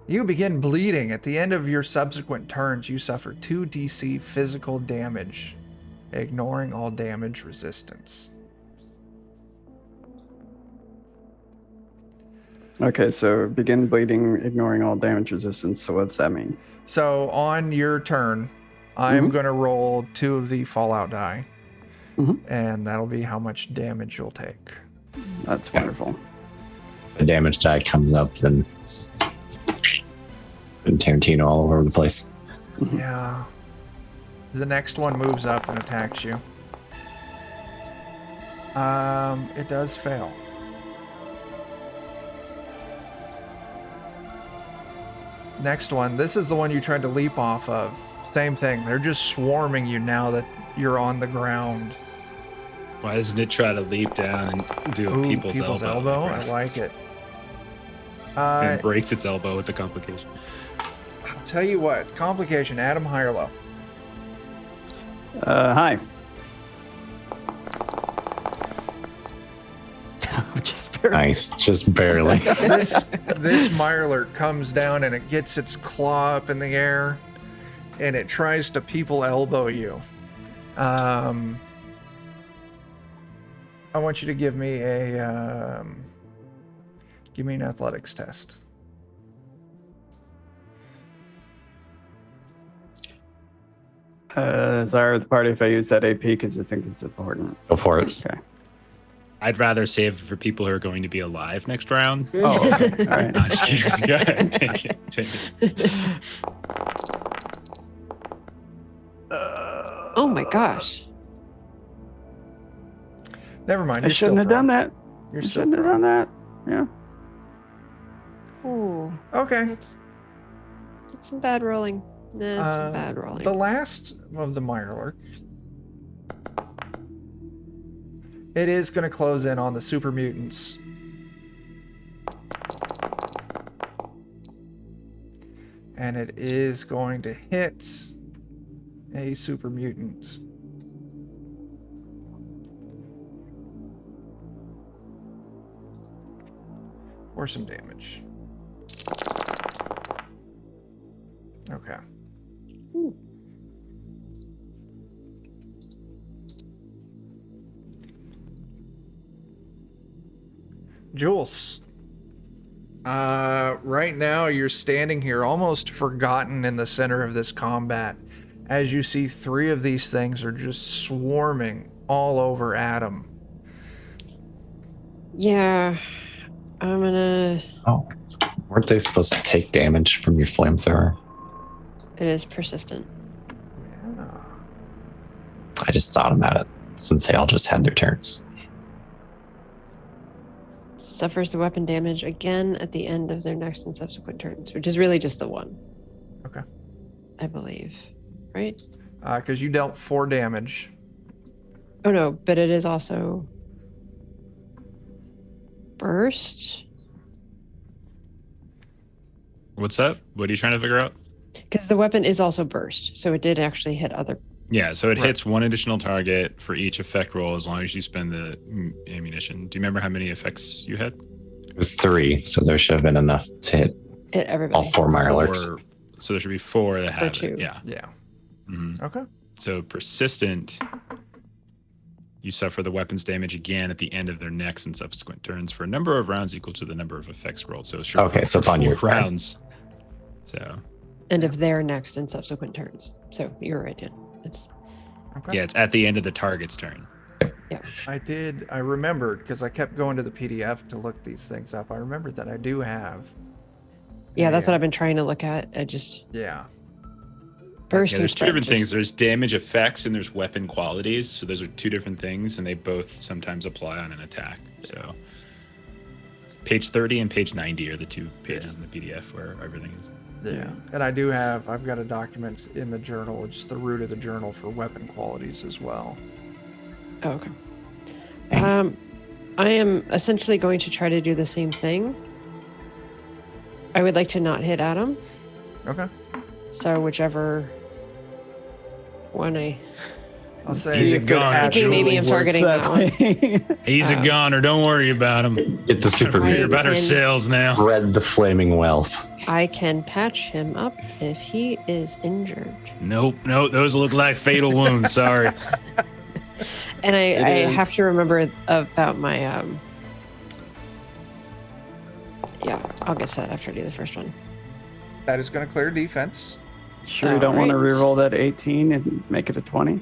A: You begin bleeding. At the end of your subsequent turns, you suffer 2 DC physical damage, ignoring all damage resistance.
B: Okay, so begin bleeding, ignoring all damage resistance. So what's that mean?
A: So on your turn, I'm going to roll 2 of the fallout die. And that'll be how much damage you'll take.
B: That's wonderful.
E: If the damage die comes up, then Tarantino all over the place.
A: Yeah. The next one moves up and attacks you. It does fail. Next one. This is the one you tried to leap off of. Same thing. They're just swarming you now that you're on the ground.
F: Why doesn't it try to leap down and do a
A: Ooh,
F: people's elbow?
A: I like it.
F: And breaks its elbow with the complication.
A: I'll tell you what. Complication. Adam, high or low?
B: Hi. Just barely.
E: Nice, just barely.
A: This Mirelurk comes down and it gets its claw up in the air and it tries to people elbow you. I want you to give me an athletics test.
B: Zara, the party if I use that AP because I think it's important.
E: Go for it.
B: Okay.
F: I'd rather save it for people who are going to be alive next round.
B: Oh, okay. All right.
F: No, just kidding. Go ahead. Take it.
D: Oh my gosh.
A: Never mind.
B: I shouldn't have done that.
A: You're
B: I
A: still
B: shouldn't have
A: prone.
B: done that. Yeah.
D: Ooh.
A: Okay.
D: That's some bad rolling. Nah, that's some bad rolling.
A: The last of the Mirelurk. It is going to close in on the super mutants. And it is going to hit a super mutant. For some damage. Okay. Jules. Right now you're standing here almost forgotten in the center of this combat as you see 3 of these things are just swarming all over Adam.
D: Yeah. I'm gonna...
E: Oh, weren't they supposed to take damage from your flamethrower?
D: It is persistent.
A: Yeah.
E: I just thought about it since they all just had their turns.
D: Suffers the weapon damage again at the end of their next and subsequent turns, which is really just the one.
A: Okay.
D: I believe. Right?
A: Because you dealt 4 damage.
D: Oh no, but it is also burst.
F: What's up? What are you trying to figure out?
D: Because the weapon is also burst, so it did actually hit other.
F: Yeah, so it
A: Right.
F: hits one additional target for each effect roll as long as you spend the ammunition. Do you remember how many effects you had?
E: It was 3, so there should have been enough to hit
D: Hit everybody.
E: all 4 Mirelurks.
F: 4. So there should be 4 that have
D: 2.
F: it. Yeah.
A: Yeah.
F: Mhm.
A: Okay.
F: So persistent, you suffer the weapon's damage again at the end of their next and subsequent turns for a number of rounds equal to the number of effects rolled. So it's sure
E: Okay, so it's on your turn.
F: rounds. So
D: End of their next and subsequent turns. So you're right, Dan. It's
A: Okay.
F: yeah, it's at the end of the target's turn.
A: I remembered because I kept going to the PDF to look these things up. I remembered that I do have.
D: yeah. That's what I've been trying to look at. I just
A: Yeah.
D: burst
F: Yeah,
D: and
F: there's two
D: spread.
F: different things.
D: Just,
F: There's damage effects and there's weapon qualities. So those are 2 different things, and they both sometimes apply on an attack. So page 30 and page 90 are the 2 pages in the PDF where everything is.
A: Yeah. And I've got a document in the journal, just the root of the journal for weapon qualities as well.
D: oh, okay. I am essentially going to try to do the same thing. I would like to not hit Adam.
A: Okay.
D: So whichever one
A: I'll say
F: He's a
B: If it
F: goner,
B: actually
D: Maybe I'm
B: works
D: targeting that
B: way.
F: He's a goner. Don't worry about him.
E: Get the super
D: Right.
F: Worry about
D: And-
F: ourselves now.
E: spread the flaming wealth.
D: I can patch him up if he is injured.
F: Nope. Those look like fatal wounds. Sorry.
D: And I
B: It
D: have
B: is.
D: to remember about my yeah, I'll get to that after I do the first one.
A: that is going to clear defense.
B: Sure, you don't want to
D: Alright.
B: reroll that 18 and make it a 20?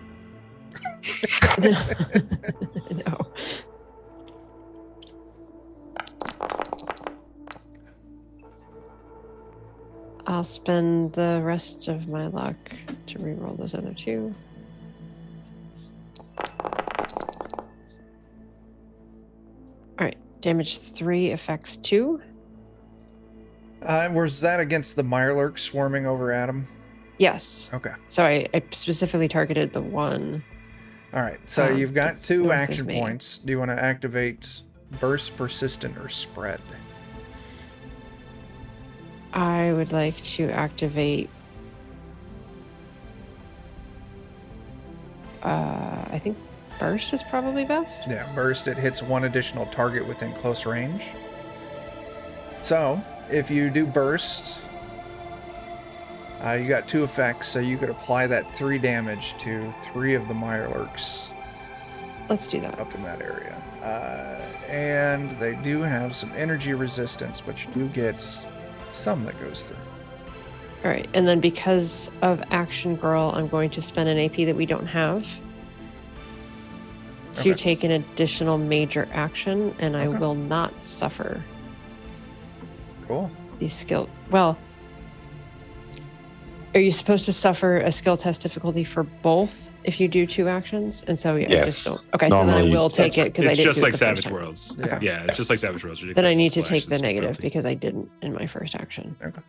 D: No. I'll spend the rest of my luck to reroll those other 2. All right, damage 3, effects 2.
A: Was that against the Mirelurk swarming over Adam?
D: Yes.
A: Okay.
D: So I specifically targeted the one.
A: All right. So you've got
D: just
A: 2
D: north of
A: action
D: me.
A: points. Do you want to activate Burst, Persistent, or Spread?
D: I would like to activate. I think burst is probably best.
A: Yeah, Burst, it hits 1 additional target within close range. So, if you do Burst, you got 2 effects, so you could apply that 3 damage to 3 of the Mirelurks
D: Let's do that.
A: up in that area. And they do have some energy resistance, but you do get some that goes through.
D: All right, and then because of Action Girl, I'm going to spend an AP that we don't have to
A: Okay.
D: take an additional major action, and I
A: Okay.
D: will not suffer
A: Cool.
D: the skill. Well, are you supposed to suffer a skill test difficulty for both if you do 2 actions? And so, yeah, I
E: Yes.
D: just don't. Okay, so then I
E: Normally
D: will
E: you-
D: take it because I
F: It's
D: didn't
F: just
D: do it
F: like
D: the first
F: Savage
D: time.
F: Worlds.
A: Yeah.
F: Yeah, it's just like Savage Worlds.
D: Then I need to
F: Multiple
D: take the
F: actions,
D: negative
F: penalty.
D: because I didn't in my first action.
A: Okay.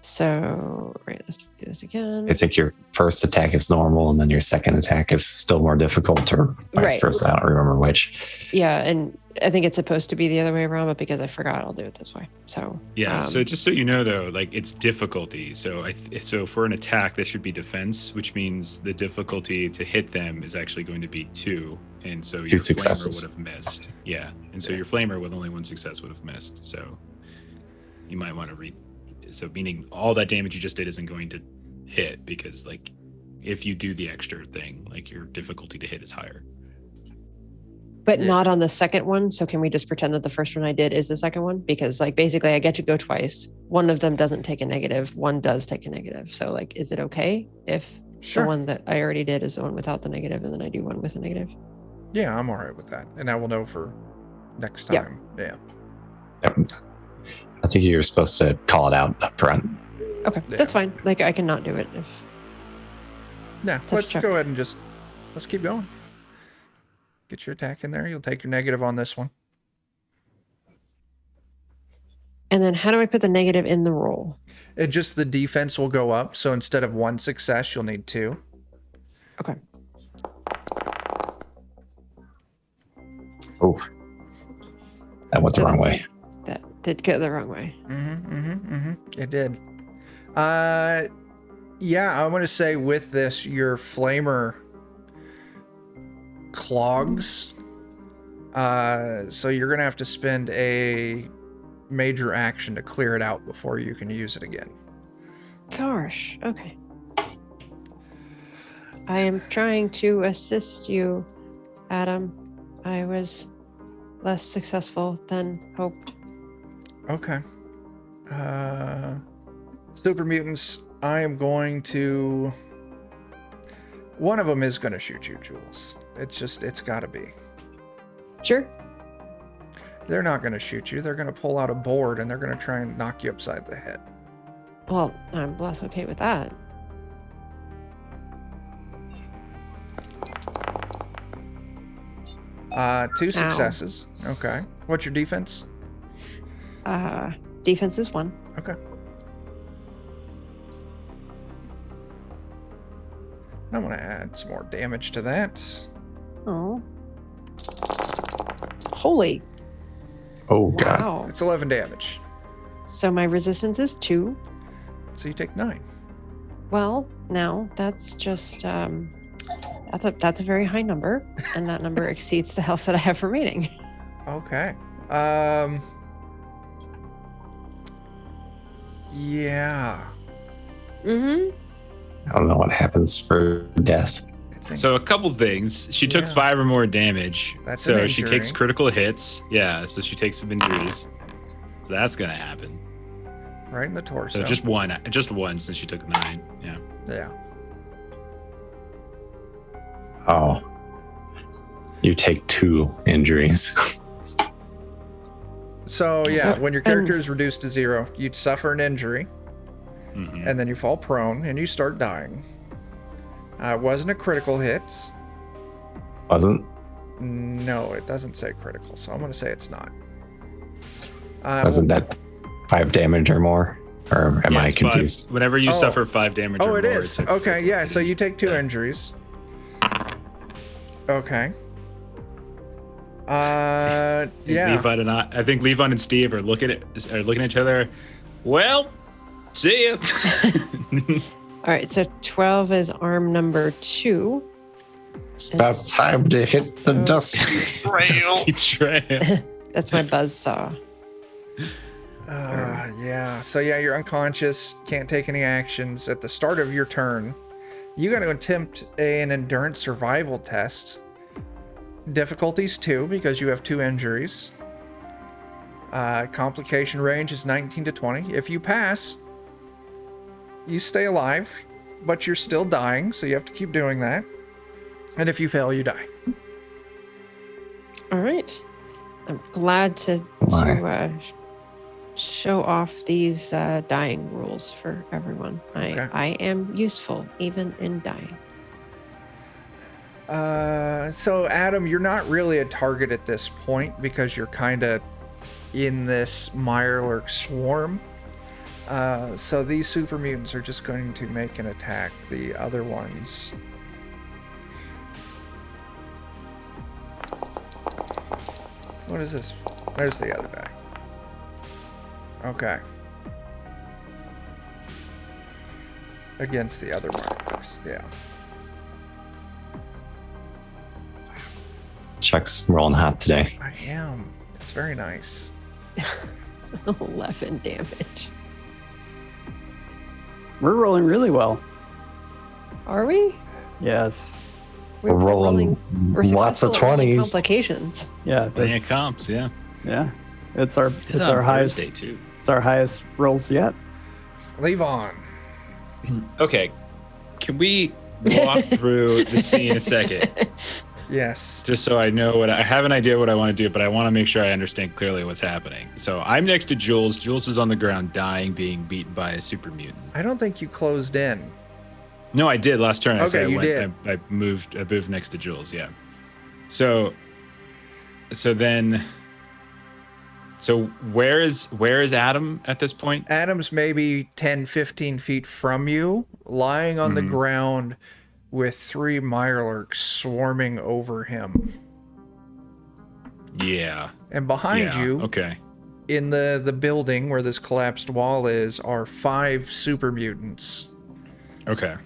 D: So, right, let's do this again.
E: I think your first attack is normal, and then your second attack is still more difficult, or vice
D: Right.
E: versa. I don't remember which.
D: Yeah, and I think it's supposed to be the other way around, but because I forgot, I'll do it this way. So,
F: Yeah. So just so you know, though, like it's difficulty. So so for an attack, this should be defense, which means the difficulty to hit them is actually going to be 2, and so your flamer
E: successes.
F: would have missed. Yeah, and so your flamer with only 1 success would have missed. So you might want to read. So meaning all that damage you just did isn't going to hit because like if you do the extra thing, like your difficulty to hit is higher.
D: but
A: Yeah.
D: not on the second one. So, can we just pretend that the first one I did is the second one? Because, like, basically, I get to go twice. One of them doesn't take a negative, one does take a negative. So, like, is it okay if
A: Sure.
D: the one that I already did is the one without the negative and then I do one with a negative?
A: Yeah, I'm all right with that. And I will know for next
D: Yeah.
A: time. Yeah.
E: Yep. I think you're supposed to call it out up front.
D: Okay,
A: Yeah.
D: that's fine. Like, I can not do it if.
A: Yeah,
D: Tough
A: let's
D: check.
A: go ahead and let's keep going. Get your attack in there. You'll take your negative on this one.
D: And then, how do I put the negative in the roll?
A: The defense will go up. So instead of 1 success, you'll need 2.
D: Okay.
E: Oh, that went the wrong way.
D: That did go the wrong way.
A: It did. Yeah, I'm gonna say with this, your flamer clogs. So you're gonna have to spend a major action to clear it out before you can use it again.
D: Gosh. Okay. I am trying to assist you, Adam. I was less successful than hoped.
A: Okay. Super mutants, I am going to... One of them is going to shoot you, Jules. It's got to be.
D: Sure.
A: They're not going to shoot you. They're going to pull out a board and they're going to try and knock you upside the head.
D: Well, I'm less okay with that.
A: Two successes. Okay. What's your defense?
D: Defense is 1.
A: Okay. I'm going to add some more damage to that.
D: Oh. Holy.
E: Oh, God.
D: Wow.
A: It's 11 damage.
D: So my resistance is 2.
A: So you take 9.
D: Well, now that's just that's a very high number, and that number exceeds the health that I have remaining.
A: Okay. Yeah.
D: Mm-hmm.
E: I don't know what happens for death.
F: So a couple things. She took
A: Yeah.
F: 5 or more damage.
A: That's
F: so
A: an
F: she
A: injury.
F: takes critical hits. Yeah, so she takes some injuries. So that's gonna happen.
A: Right in the torso.
F: So just one since she took 9. Yeah.
A: Yeah.
E: Oh. You take 2 injuries.
A: So yeah,
D: So-
A: when your character is reduced to 0, you suffer an injury,
F: Mhm.
A: and then you fall prone and you start dying. It wasn't a critical hit.
E: Wasn't?
A: No, it doesn't say critical, so I'm going to say it's not.
E: Wasn't that 5 damage or more? Or am
F: Yeah,
E: I
F: it's 5.
E: confused?
F: Whenever you
A: Oh.
F: suffer 5 damage or
A: Oh,
F: more,
A: it is.
F: it's a
A: Okay, yeah. So you take 2
F: Yeah.
A: injuries. Okay. Yeah.
F: I think Levon and Steve are looking at each other. Well, see ya.
D: All right, so 12 is arm number 2.
E: It's about time to hit the dust trail.
F: Dusty trail.
D: That's my buzzsaw.
A: Yeah. So yeah, you're unconscious. Can't take any actions. At the start of your turn, you got to attempt an endurance survival test. Difficulties 2 because you have 2 injuries. Complication range is 19 to 20. If you pass, you stay alive, but you're still dying, so you have to keep doing that. And if you fail, you die.
D: All right. I'm glad to show off these dying rules for everyone.
A: Okay.
D: I am useful even in dying.
A: So Adam, you're not really a target at this point because you're kind of in this Mirelurk swarm. So these super mutants are just going to make an attack. The other ones. What is this? There's the other die. Okay. Against the other Mirelurks, yeah.
E: Chuck's rolling hot today.
A: I am. It's very nice.
D: 11 damage.
B: We're rolling really well.
D: Are we?
B: Yes.
E: We're rolling lots of
D: successful at rolling
E: 20s.
D: Complications.
B: Yeah.
F: Plenty of
B: That's,
F: comps, yeah.
B: yeah. It's our
F: Did
B: it's
F: that on
B: our highest
F: Thursday, too.
B: it's our highest rolls yet.
A: Leave on.
F: Okay, can we walk through the scene a second,
A: Yes.
F: just so I know I have an idea what I want to do, but I want to make sure I understand clearly what's happening. So I'm next to Jules. Jules is on the ground, dying, being beaten by a super mutant.
A: I don't think you closed in.
F: No, I did last turn. I
A: Okay,
F: said
A: you did.
F: I moved next to Jules. Yeah. So where is Adam at this point?
A: Adam's maybe 10, 15 feet from you, lying on the ground with 3 Mirelurks swarming over him.
F: Yeah.
A: And behind
F: Yeah.
A: you,
F: Okay.
A: in the building where this collapsed wall is, are 5 super mutants.
F: Okay.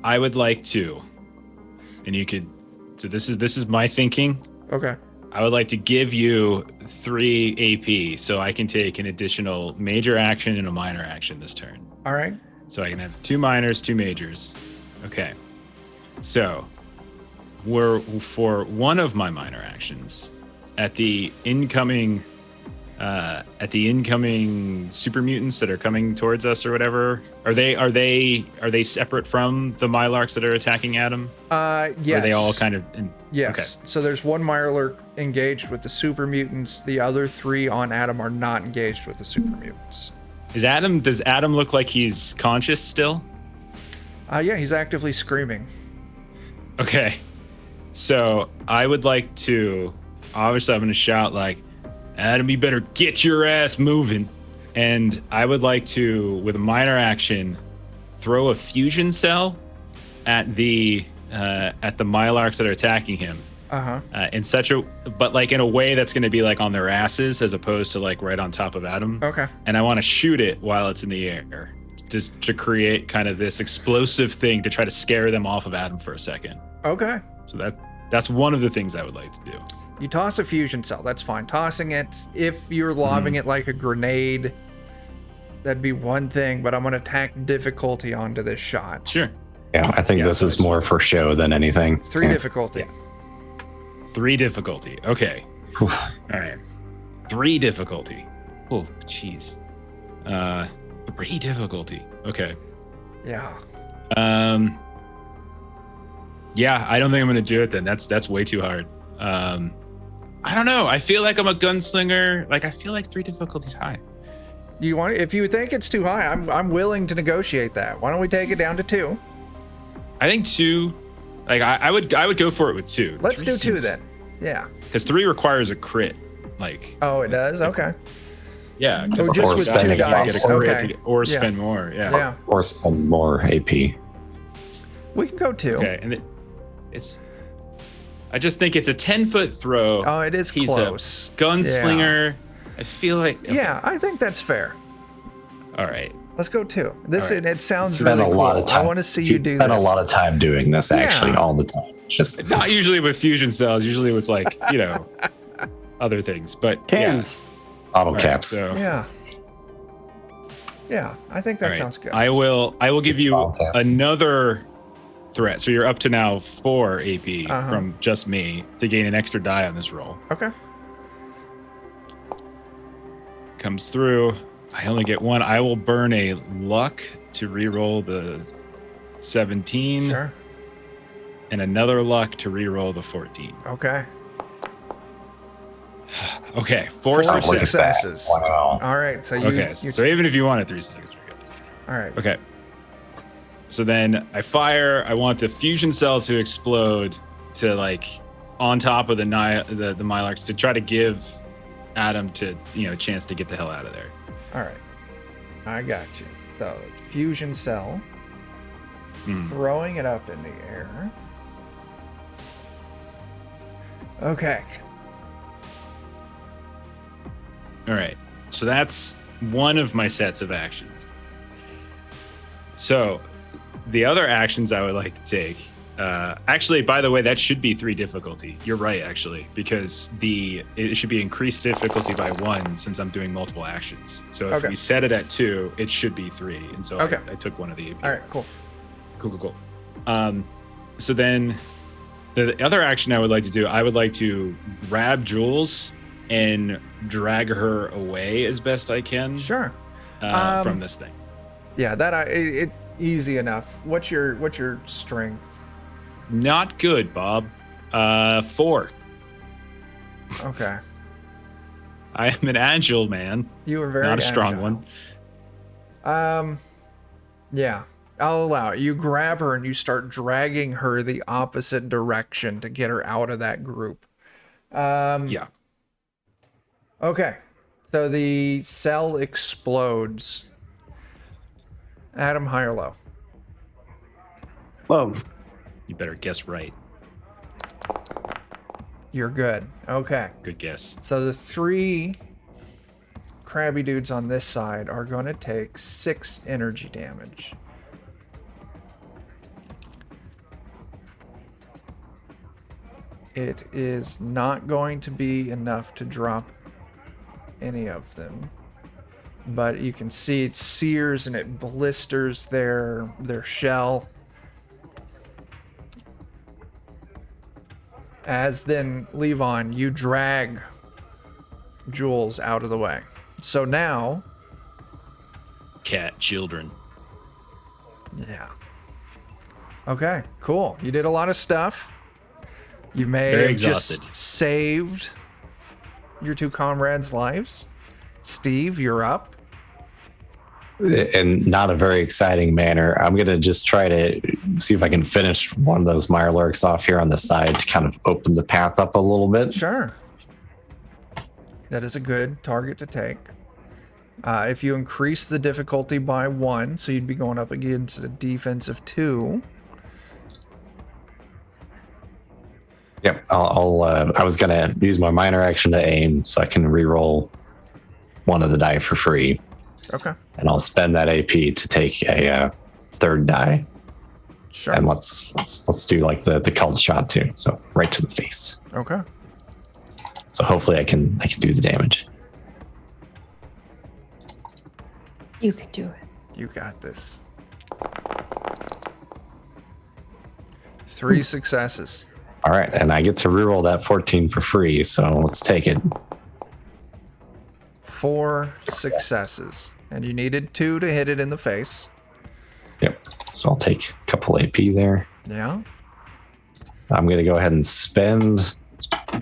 F: I would like to, and you could. So this is my thinking.
A: Okay.
F: I would like to give you 3 AP, so I can take an additional major action and a minor action this turn.
A: All right.
F: So I can have 2 minors, 2 majors. Okay. So for one of my minor actions, at the incoming super mutants that are coming towards us or whatever, are they separate from the Mylarks that are attacking Adam?
A: Yes.
F: Or are they all kind of
A: Yes.
F: Okay.
A: So there's 1 Mirelurk engaged with the super mutants. The other 3 on Adam are not engaged with the super mutants.
F: Does Adam look like he's conscious still?
A: Yeah, he's actively screaming.
F: Okay. So I would like to, obviously I'm going to shout like, Adam, you better get your ass moving. And I would like to, with a minor action, throw a fusion cell at the Mylarks that are attacking him. But like in a way that's going to be like on their asses as opposed to like right on top of Adam.
A: Okay.
F: And I want to shoot it while it's in the air, just to create kind of this explosive thing to try to scare them off of Adam for a second.
A: Okay.
F: So that's one of the things I would like to do.
A: You toss a fusion cell. That's fine. Tossing it, if you're lobbing it like a grenade, that'd be one thing, but I'm going to tack difficulty onto this shot.
F: Sure.
E: Yeah, I think this is more for show than anything.
A: 3 difficulty.
F: 3 difficulty. Okay.
E: Whew.
F: All right. 3 difficulty. Oh, jeez. 3 difficulty. Okay.
A: Yeah.
F: Yeah, I don't think I'm gonna do it then. That's way too hard. I don't know. I feel like I'm a gunslinger. Like I feel like 3 difficulty is high.
A: You want? If you think it's too high, I'm willing to negotiate that. Why don't we take it down to 2?
F: I think 2. Like I would go for it with 2.
A: Let's
F: 3
A: do 2
F: seems-
A: then. Yeah.
F: Because 3 requires a crit. Like
A: Oh, it does. Okay.
F: yeah.
A: Oh, just with 2
E: spending
A: dice.
F: Get a crit
A: Okay.
F: to get- or
A: Yeah.
F: spend more. Yeah.
A: Yeah.
E: Or spend more AP.
A: We can go 2.
F: Okay. And it's. I just think it's a 10-foot throw.
A: Oh, it is
F: He's
A: close.
F: a gunslinger. I feel like.
A: Yeah, I think that's fair.
F: All right.
A: Let's go 2. This
F: All right.
A: it sounds
E: Spend
A: really
E: a
A: cool.
E: lot of time.
A: I want to see you do
E: spend
A: this.
E: a lot of time doing this actually
A: Yeah.
E: all the time. Just
F: Not usually with fusion cells. Usually it's like other things. But
B: Cans.
E: bottle
F: Yeah.
E: caps.
F: All right, so,
A: Yeah. Yeah, I think that
F: all right.
A: sounds good.
F: I will give you
E: Bottle caps.
F: another threat. So you're up to now 4 AP
A: Uh-huh.
F: from just me to gain an extra die on this roll.
A: Okay.
F: Comes through. I only get 1. I will burn a luck to reroll the 17
A: Sure.
F: and another luck to reroll the 14.
A: Okay.
F: Okay, 4
A: Four
E: Oh, look at
F: successes.
E: that.
A: successes.
E: Wow.
A: All right. So you.
F: Okay,
A: you
F: so even if you wanted 3 successes, we're good.
A: all right.
F: Okay. So then I fire. I want the fusion cells to explode to like on top of the Mylarks to try to give Adam a chance to get the hell out of there.
A: All right. I got you. So fusion cell, throwing it up in the air. Okay.
F: All right. So that's one of my sets of actions. So the other actions I would like to take, actually, by the way, that should be 3 difficulty. You're right, actually, because it should be increased difficulty by 1 since I'm doing multiple actions. So if
A: Okay.
F: we set it at 2, it should be 3. And so
A: Okay.
F: I took one of the AP.
A: All right. Cool.
F: Cool. So then the other action I would like to do, I would like to grab Jules and drag her away as best I can
A: Sure.
F: from this thing.
A: Yeah. It easy enough. What's your strength?
F: Not good, Bob. 4.
A: Okay.
F: I am an agile man,
A: You were very
F: not a strong
A: agile.
F: one.
A: Yeah. I'll allow it. You grab her and you start dragging her the opposite direction to get her out of that group.
F: Yeah.
A: Okay. So the cell explodes. Adam, high or low?
B: Whoa.
F: You better guess right.
A: You're good. Okay.
F: Good guess.
A: So the 3 crabby dudes on this side are going to take 6 energy damage. It is not going to be enough to drop any of them. But you can see it sears and it blisters their shell. As then, Levon, you drag Jules out of the way. So now...
F: Cat children.
A: Yeah. Okay, cool. You did a lot of stuff. You may
F: Very
A: have
F: exhausted.
A: just saved your 2 comrades' lives. Steve, you're up.
E: In not a very exciting manner, I'm going to just try to see if I can finish one of those Mirelurks off here on the side to kind of open the path up a little bit.
A: Sure. That is a good target to take. If you increase the difficulty by 1, so you'd be going up against a defense of 2.
E: Yep, I was going to use my minor action to aim so I can re-roll one of the die for free.
A: Okay.
E: And I'll spend that AP to take a 3rd die.
A: Sure.
E: And let's do like the cult shot too. So right to the face.
A: Okay.
E: So hopefully I can do the damage.
D: You can do it.
A: You got this. 3 successes.
E: All right, and I get to reroll that 14 for free. So let's take it.
A: 4 successes. And you needed 2 to hit it in the face.
E: Yep. So I'll take a couple AP there.
A: Yeah.
E: I'm going to go ahead and spend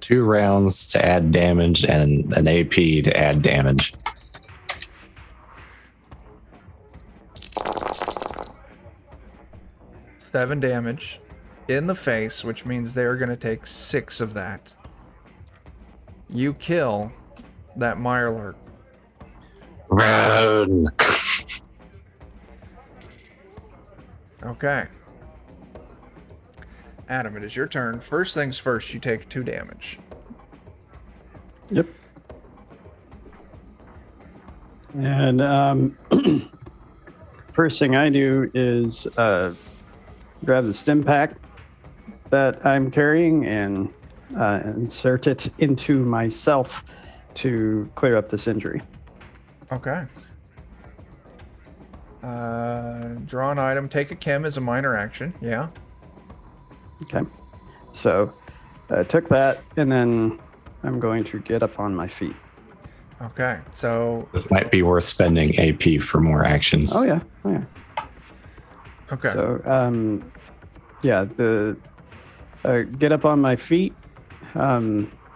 E: 2 rounds to add damage and an AP to add damage.
A: Seven damage in the face, which means they're going to take 6 of that. You kill that Mirelurk.
E: Run!
A: Okay. Adam, it is your turn. First things first, you take 2 damage.
B: Yep. And first thing I do is grab the stim pack that I'm carrying and insert it into myself to clear up this injury.
A: Okay. Draw an item. Take a chem as a minor action. Yeah.
B: Okay. So I took that, and then I'm going to get up on my feet.
A: Okay. So.
E: This might be worth spending AP for more actions.
B: Oh, yeah. Oh, yeah.
A: Okay.
B: So, yeah, the get up on my feet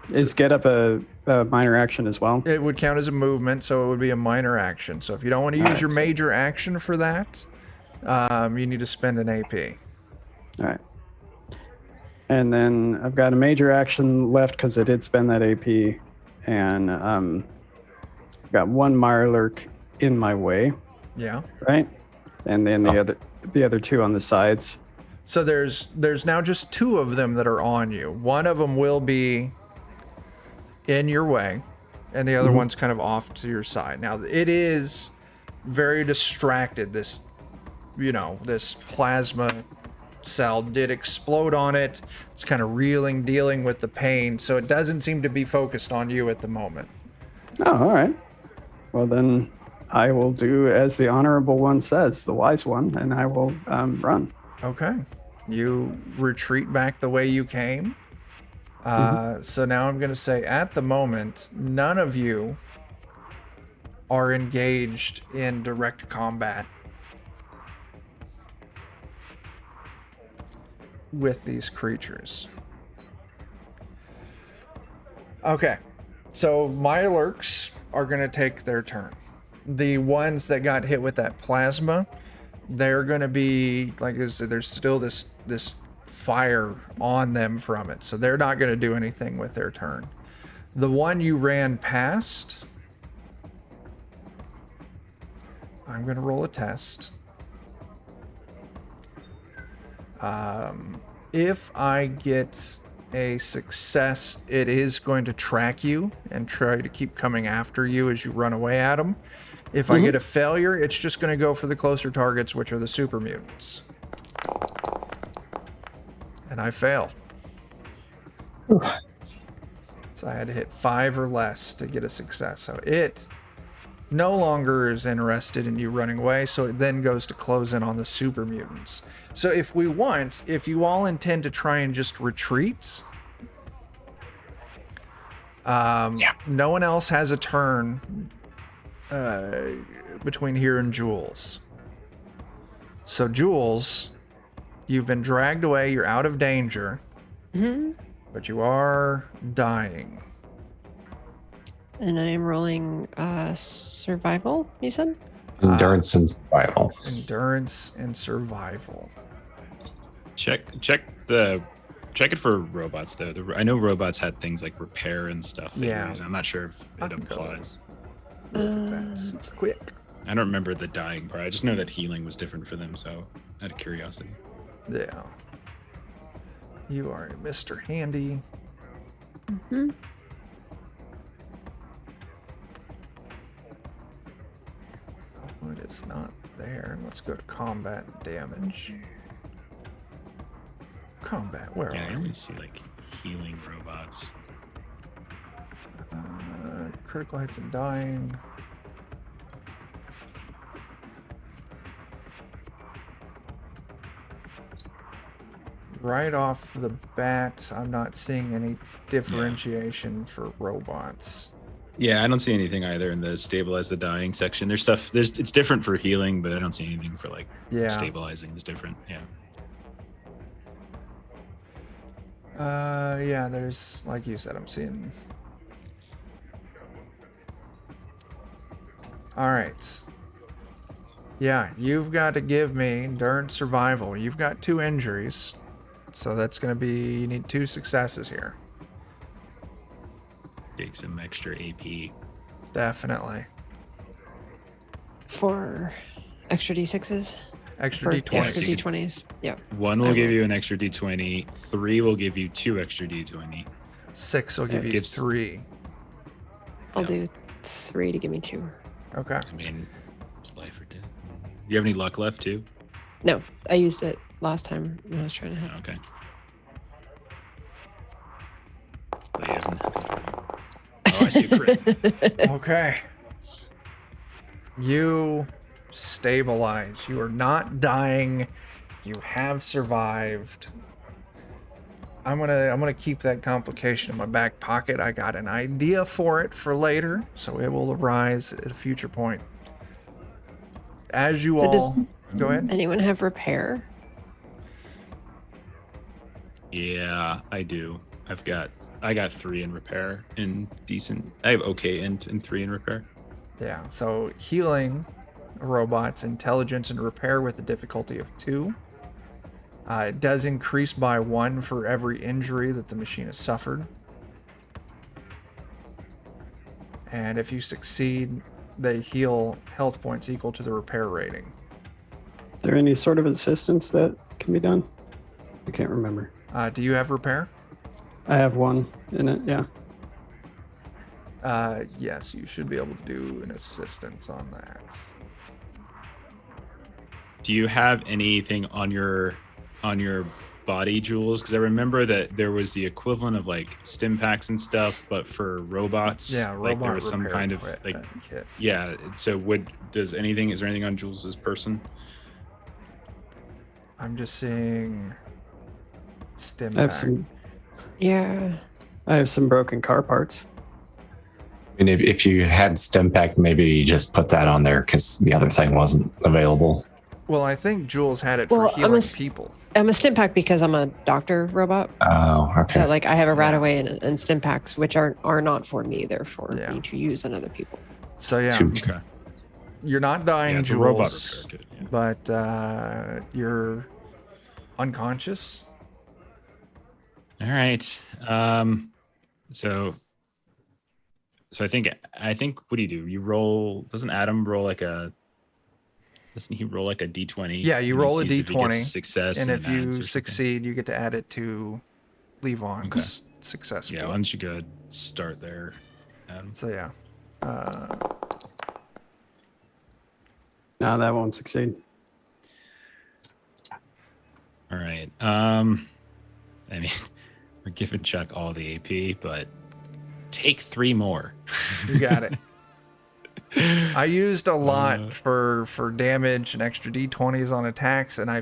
B: is get up a minor action as well.
A: It would count as a movement, so it would be a minor action. So if you don't want to use your major action for that, you need to spend an AP.
B: All right. And then I've got a major action left because I did spend that AP, and got 1 Mirelurk in my way,
A: Yeah.
B: right? And then the other 2 on the sides.
A: So there's now just 2 of them that are on you. One of them will be in your way, and the other one's kind of off to your side. Now it is very distracted. This plasma cell did explode on it. It's kind of reeling, dealing with the pain, so it doesn't seem to be focused on you at the moment.
B: Oh, all right. Well, then I will do as the honorable one says, the wise one, and I will run.
A: Okay. You retreat back the way you came. So now I'm going to say at the moment, none of you are engaged in direct combat with these creatures. Okay. So Mirelurks are going to take their turn. The ones that got hit with that plasma, they're going to be, like I said, there's still this fire on them from it. So they're not going to do anything with their turn. The one you ran past, I'm going to roll a test. If I get a success, it is going to track you and try to keep coming after you as you run away at them. If I get a failure, it's just going to go for the closer targets, which are the super mutants. And I fail. So I had to hit 5 or less to get a success. So it no longer is interested in you running away, so it then goes to close in on the super mutants. So if we want, if you all intend to try and just retreat, no one else has a turn between here and Jules. So Jules, you've been dragged away, you're out of danger, but you are dying.
D: And I am rolling survival, you said?
E: Endurance and survival.
A: Endurance and survival.
F: Check it for robots though. I know robots had things like repair and stuff.
A: Yeah.
F: I'm not sure if
A: I
F: it
A: can go.
F: applies.
A: Look at that super quick.
F: I don't remember the dying part. I just know that healing was different for them, so out of curiosity.
A: Yeah. You are Mr. Handy.
D: Mm-hmm.
A: Oh, it is not there. Let's go to combat and damage. Combat, where
F: Yeah, I
A: are we?
F: only see like healing robots.
A: Critical hits and dying. Right off the bat, I'm not seeing any differentiation for robots.
F: Yeah, I don't see anything either in the stabilize the dying section. There's stuff. It's different for healing, but I don't see anything for like stabilizing. It's different. Yeah.
A: Yeah, there's, like you said, I'm seeing. All right. Yeah, you've got to give me endurance survival. You've got 2 injuries. So that's going to be, you need 2 successes here.
F: Take some extra AP.
A: Definitely.
D: For extra d6s?
A: Extra
D: For
A: D20s.
D: extra d20s. Yeah.
F: 1
D: I
F: will give
D: will.
F: you an extra D20. 3 will give you 2 extra D20.
A: 6 will give you
F: gives-
A: 3.
D: I'll do 3 to give me 2.
A: Okay.
F: I mean, it's life or death. You have any luck left too?
D: No, I used it last time when I was trying to help.
F: Okay. But you have nothing. Oh, I see a crit.
A: Okay. You stabilize. You are not dying. You have survived. I'm gonna keep that complication in my back pocket. I got an idea for it for later, so it will arise at a future point. As you
D: So
A: all
D: does-
A: go ahead.
D: Anyone have repair?
F: Yeah, I do. I got 3 in repair and decent. I have okay and 3 in repair.
A: Yeah. So healing robots, intelligence, and repair with a difficulty of 2. It does increase by 1 for every injury that the machine has suffered. And if you succeed, they heal health points equal to the repair rating.
B: Is there any sort of assistance that can be done? I can't remember.
A: Do you have repair?
B: I have 1 in it, yeah.
A: Yes, you should be able to do an assistance on that.
F: Do you have anything on your body, Jules? Because I remember that there was the equivalent of like stim packs and stuff, but for robots,
A: Yeah,
F: like there
A: robot
F: was some
A: repair
F: kind of like
A: equipment kit.
F: yeah. So is there anything on Jules's person?
A: I'm just seeing stim
B: I have
A: pack.
B: some
D: Yeah.
B: I have some broken car parts.
E: And if you had stem pack, maybe you just put that on there because the other thing wasn't available.
A: Well, I think Jules had it
D: Well,
A: for healing people.
D: I'm a stim pack because I'm a doctor robot.
E: Oh, okay.
D: So like I have a
A: Yeah.
D: Radaway and stim packs, which are not for me. They're for
A: Yeah.
D: me to use on other people.
A: So yeah,
E: Two-
A: you're not dying,
F: Yeah, it's a robot
A: Jules,
F: repair kit. Yeah.
A: but you're unconscious.
F: All right. So I think what do? You roll? Doesn't Adam roll like a Doesn't he roll like a d20?
A: Yeah, you
F: and he
A: roll a
F: sees if he gets
A: d20,
F: a success
A: and if
F: it adds
A: you
F: or something?
A: succeed, you get to add it to Levon's success score.
F: Yeah, why don't you go start there, Adam?
A: So yeah.
B: No, that won't succeed.
F: All right. I mean, we're giving Chuck all the AP, but take 3 more.
A: You got it. I used a lot for damage and extra d20s on attacks, and I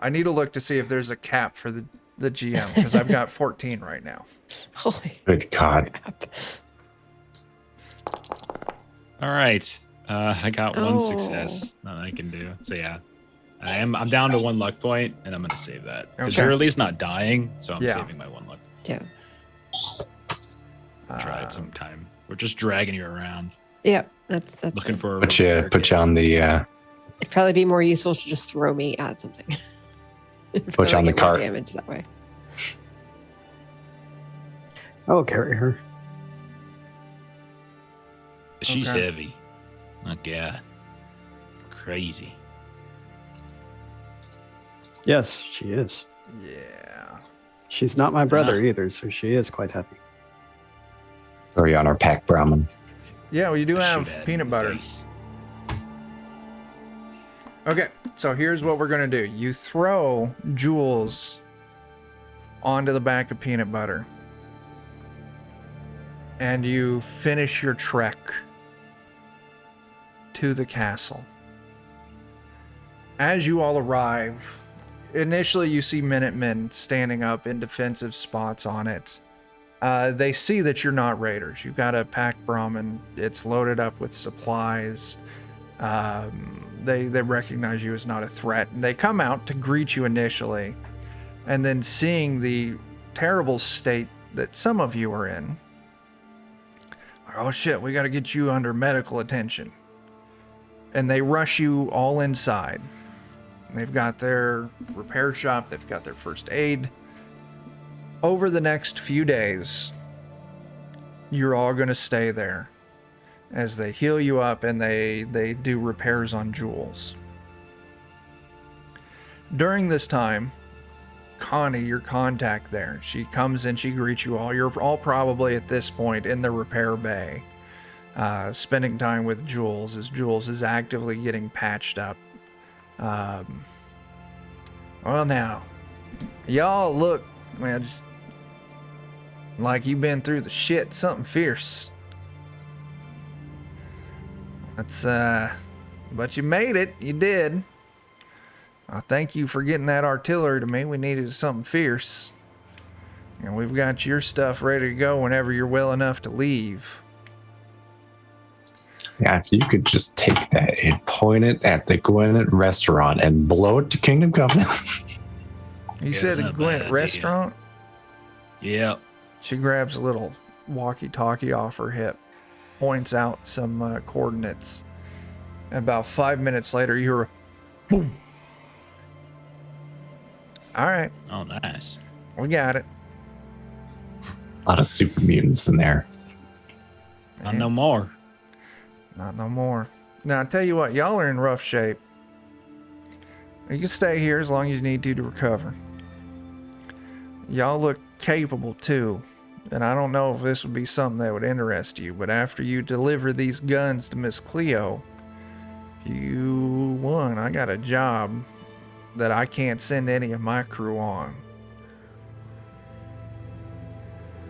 A: need to look to see if there's a cap for the GM, because I've got 14 right now.
D: Holy
E: Good God.
D: crap.
F: All right. I got one
D: Oh.
F: success that I can do. So yeah, I'm down to 1 luck point, and I'm gonna save that because
A: Okay.
F: you're at least not dying. So I'm
A: Yeah.
F: saving my 1 luck.
D: Yeah.
F: Try it sometime. We're just dragging you around,
D: Yeah. That's
F: looking
D: fine.
F: for a
E: Put you on the
D: It'd probably be more useful to just throw me at something.
E: Put you on the
D: Get more
E: cart.
D: damage that way.
B: I'll carry her.
F: She's
A: Okay.
F: heavy. Oh god, crazy.
B: Yes, she is.
A: Yeah.
B: She's not my brother either, so she is quite happy.
E: throw you on our pack Brahmin.
A: Yeah, well, you do
F: Shoot
A: have
F: at
A: peanut
F: in the
A: butter.
F: face.
A: Okay, so here's what we're gonna do. You throw Jules onto the back of peanut butter, and you finish your trek to the castle. As you all arrive, initially you see Minutemen standing up in defensive spots on it. They see that you're not raiders. You've got a pack Brahmin. It's loaded up with supplies. They recognize you as not a threat, and they come out to greet you initially, and then seeing the terrible state that some of you are in, oh shit, we got to get you under medical attention, and they rush you all inside. They've got their repair shop, they've got their first aid. Over the next few days, you're all going to stay there as they heal you up and they do repairs on Jules. During this time, Connie, your contact there, she comes in, she greets you all. You're all probably at this point in the repair bay, spending time with Jules as Jules is actively getting patched up. Well, now, y'all look, man, just like you've been through the shit, something fierce. That's, but you made it. You did. I thank you for getting that artillery to me. We needed something fierce. And we've got your stuff ready to go whenever you're well enough to leave.
E: Yeah, if you could just take that and point it at the Gwinnett restaurant and blow it to Kingdom Come.
A: You
F: Yeah,
A: said
F: it's
A: the
F: not a bad
A: Gwinnett
F: idea.
A: restaurant?
F: Yeah.
A: She grabs a little walkie-talkie off her hip, points out some coordinates. And about 5 minutes later, you hear a boom. All right,
F: Oh, nice.
A: we got it.
E: A lot of super mutants in there.
F: Not no more.
A: Not no more. Now, I tell you what, y'all are in rough shape. You can stay here as long as you need to recover. Y'all look capable, too. And I don't know if this would be something that would interest you, but after you deliver these guns to Miss Cleo, you won. I got a job that I can't send any of my crew on.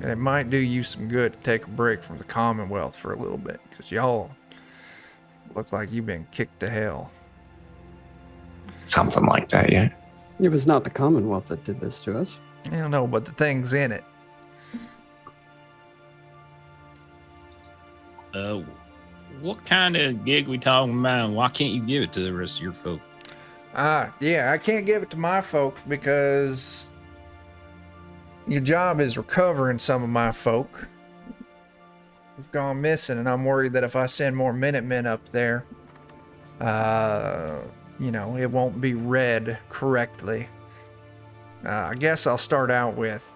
A: And it might do you some good to take a break from the Commonwealth for a little bit, because y'all look like you've been kicked to hell.
E: Something like that, yeah.
B: It was not the Commonwealth that did this to us.
A: I don't know, but the thing's in it.
F: What kind of gig we talking about? Why can't you give it to the rest of your folk?
A: Yeah, I can't give it to my folk because your job is recovering some of my folk. We've gone missing, and I'm worried that if I send more Minutemen up there, it won't be read correctly. I guess I'll start out with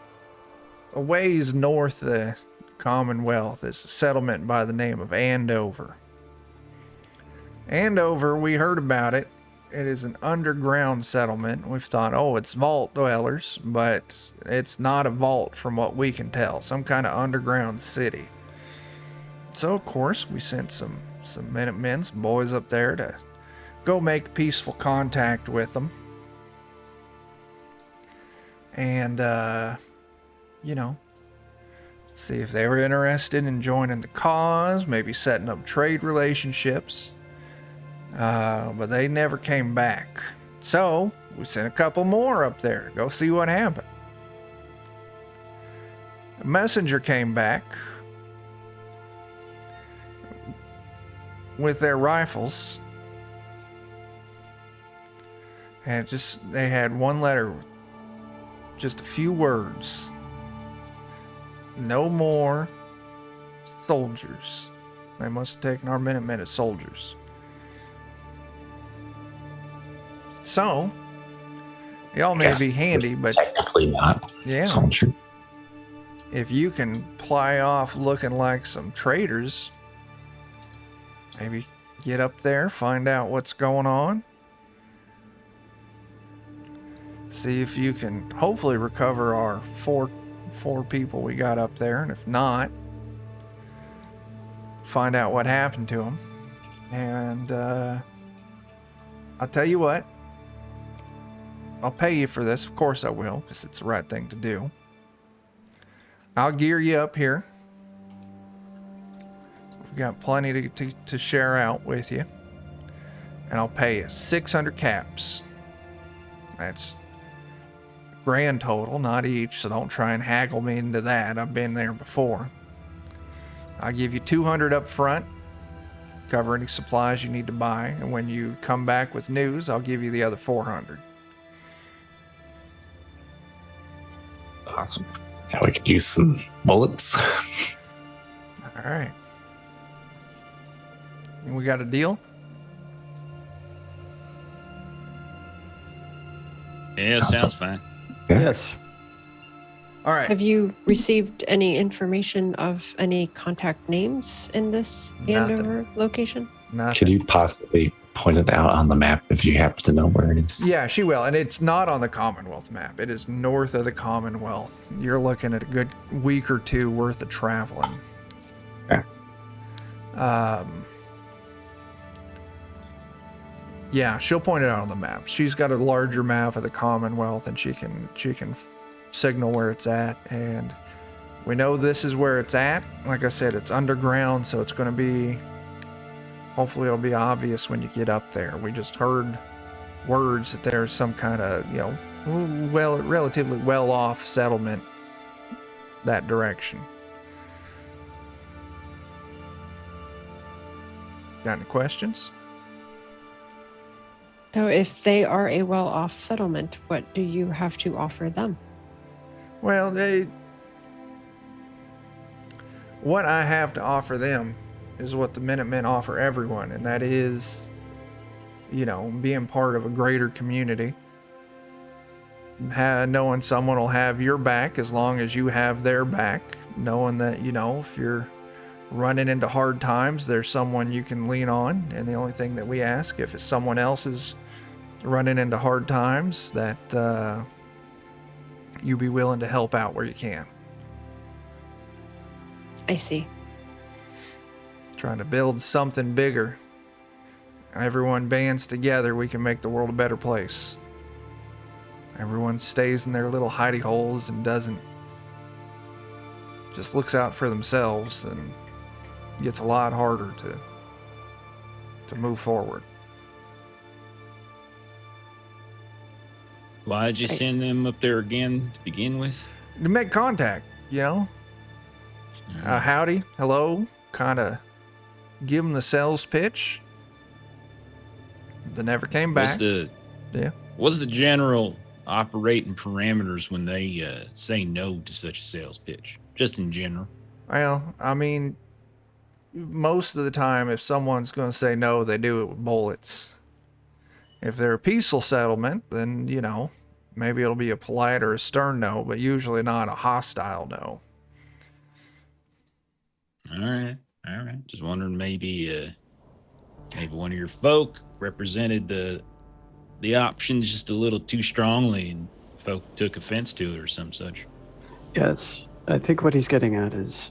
A: a ways north of the Commonwealth is a settlement by the name of Andover. Andover, we heard about it. It is an underground settlement. We've thought, oh, it's vault dwellers, but it's not a vault from what we can tell. Some kind of underground city. So, of course, we sent some Minutemen, some boys up there to go make peaceful contact with them. And, you know, see if they were interested in joining the cause, maybe setting up trade relationships. But they never came back. So, we sent a couple more up there to go see what happened. A messenger came back with their rifles. And they had one letter, just a few words. No more soldiers. They must have taken our Minutemen as soldiers. So, y'all may be handy, but
E: technically not.
A: yeah,
E: Soldier.
A: if you can ply off looking like some traitors, maybe get up there, find out what's going on. See if you can hopefully recover our four people we got up there, and if not, find out what happened to them. And I'll tell you what, I'll pay you for this. Of course I will, because it's the right thing to do. I'll gear you up here. We've got plenty to share out with you. And I'll pay you 600 caps. That's grand total, not each, so don't try and haggle me into that. I've been there before. I'll give you 200 up front, cover any supplies you need to buy, and when you come back with news, I'll give you the other 400.
E: Awesome. Yeah, we could use some bullets.
A: All right. And we got a deal?
F: Yeah, sounds fine.
E: Yeah.
B: Yes.
A: All right.
D: Have you received any information of any contact names in this
A: Nothing.
D: Andover location?
A: Nothing.
E: Could you possibly point it out on the map if you happen to know where it is?
A: Yeah, she will. And it's not on the Commonwealth map. It is north of the Commonwealth. You're looking at a good week or two worth of traveling.
E: Okay.
A: Yeah, she'll point it out on the map. She's got a larger map of the Commonwealth, and she can signal where it's at. And we know this is where it's at. Like I said, it's underground, so it's going to be. Hopefully, it'll be obvious when you get up there. We just heard words that there's some kind of, relatively well-off settlement that direction. Got any questions?
D: So if they are a well-off settlement, what do you have to offer them?
A: Well, what I have to offer them is what the Minutemen offer everyone, and that is, being part of a greater community. Knowing someone will have your back as long as you have their back. Knowing that, if you're running into hard times, there's someone you can lean on. And the only thing that we ask, if it's someone else is running into hard times, that you be willing to help out where you can.
D: I see.
A: Trying to build something bigger. Everyone bands together, we can make the world a better place. Everyone stays in their little hidey holes and just looks out for themselves, and gets a lot harder to move forward.
F: Why'd you send them up there again to begin with?
A: To make contact, howdy, hello, kind of give them the sales pitch. They never came back.
F: What's the general operating parameters when they say no to such a sales pitch? Just in general.
A: Well, I mean, most of the time, if someone's going to say no, they do it with bullets. If they're a peaceful settlement, then, maybe it'll be a polite or a stern no, but usually not a hostile no.
F: All right. Just wondering, maybe
C: Maybe one of your folk represented the options just a little too strongly, and folk took offense to it or some such.
B: Yes, I think what he's getting at is,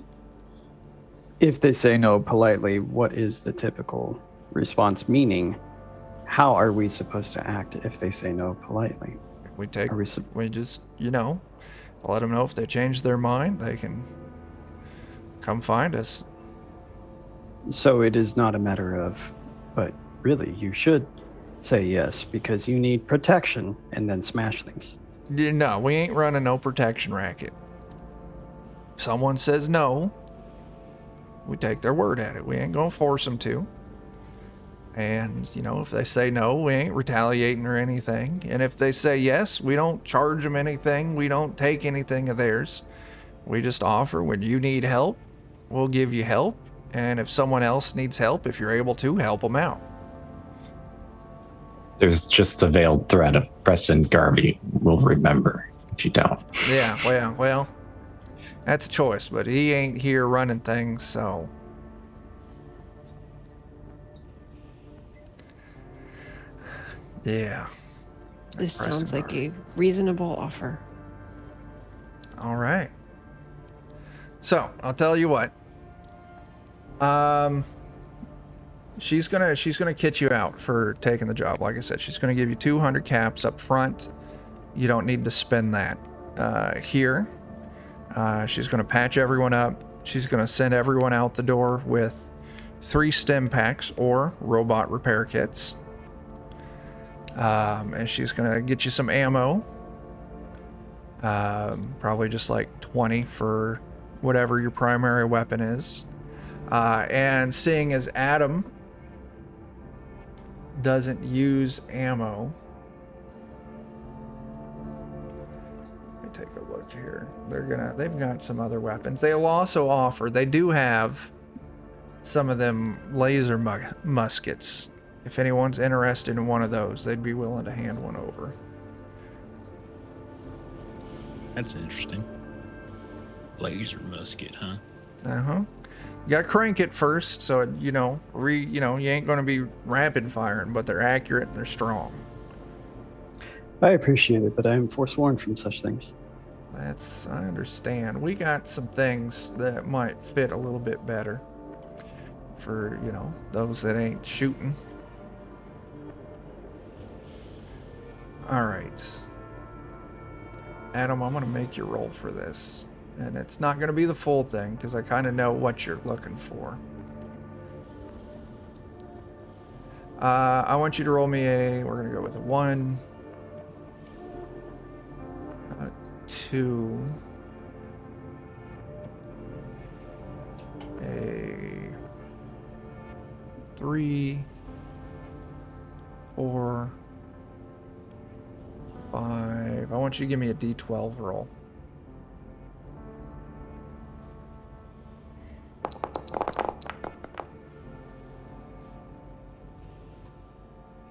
B: if they say no politely, what is the typical response? Meaning, how are we supposed to act if they say no politely?
A: We just, let them know if they change their mind, they can come find us.
B: So it is not a matter of, but really, you should say yes because you need protection and then smash things.
A: No, we ain't running no protection racket. If someone says no, we take their word at it. We ain't gonna force them to. And, if they say no, we ain't retaliating or anything. And if they say yes, we don't charge them anything. We don't take anything of theirs. We just offer when you need help, we'll give you help. And if someone else needs help, if you're able to, help them out.
E: There's just the veiled threat of Preston Garvey will remember if you don't.
A: Yeah, well, that's a choice, but he ain't here running things, so. Yeah.
D: This
A: Preston
D: sounds like
A: Garvey.
D: a reasonable offer.
A: All right. So I'll tell you what. She's gonna kit you out for taking the job. Like I said, she's gonna give you 200 caps up front. You don't need to spend that here. She's gonna patch everyone up. She's gonna send everyone out the door with 3 stim packs or robot repair kits. And she's gonna get you some ammo. Probably just like 20 for whatever your primary weapon is. And seeing as Adam doesn't use ammo, let me take a look here. They've got some other weapons. They'll also offer, they do have some of them laser muskets. If anyone's interested in one of those, they'd be willing to hand one over.
C: That's interesting. Laser musket, huh?
A: Uh-huh. You gotta crank it first, so it, you ain't gonna be rapid firing, but they're accurate and they're strong.
B: I appreciate it, but I am forsworn from such things.
A: I understand. We got some things that might fit a little bit better for, those that ain't shooting. All right. Adam, I'm gonna make you roll for this. And it's not gonna be the full thing, because I kind of know what you're looking for. I want you to roll me we're gonna go with a 1, 2, a 3, 4, 5. I want you to give me a D12 roll.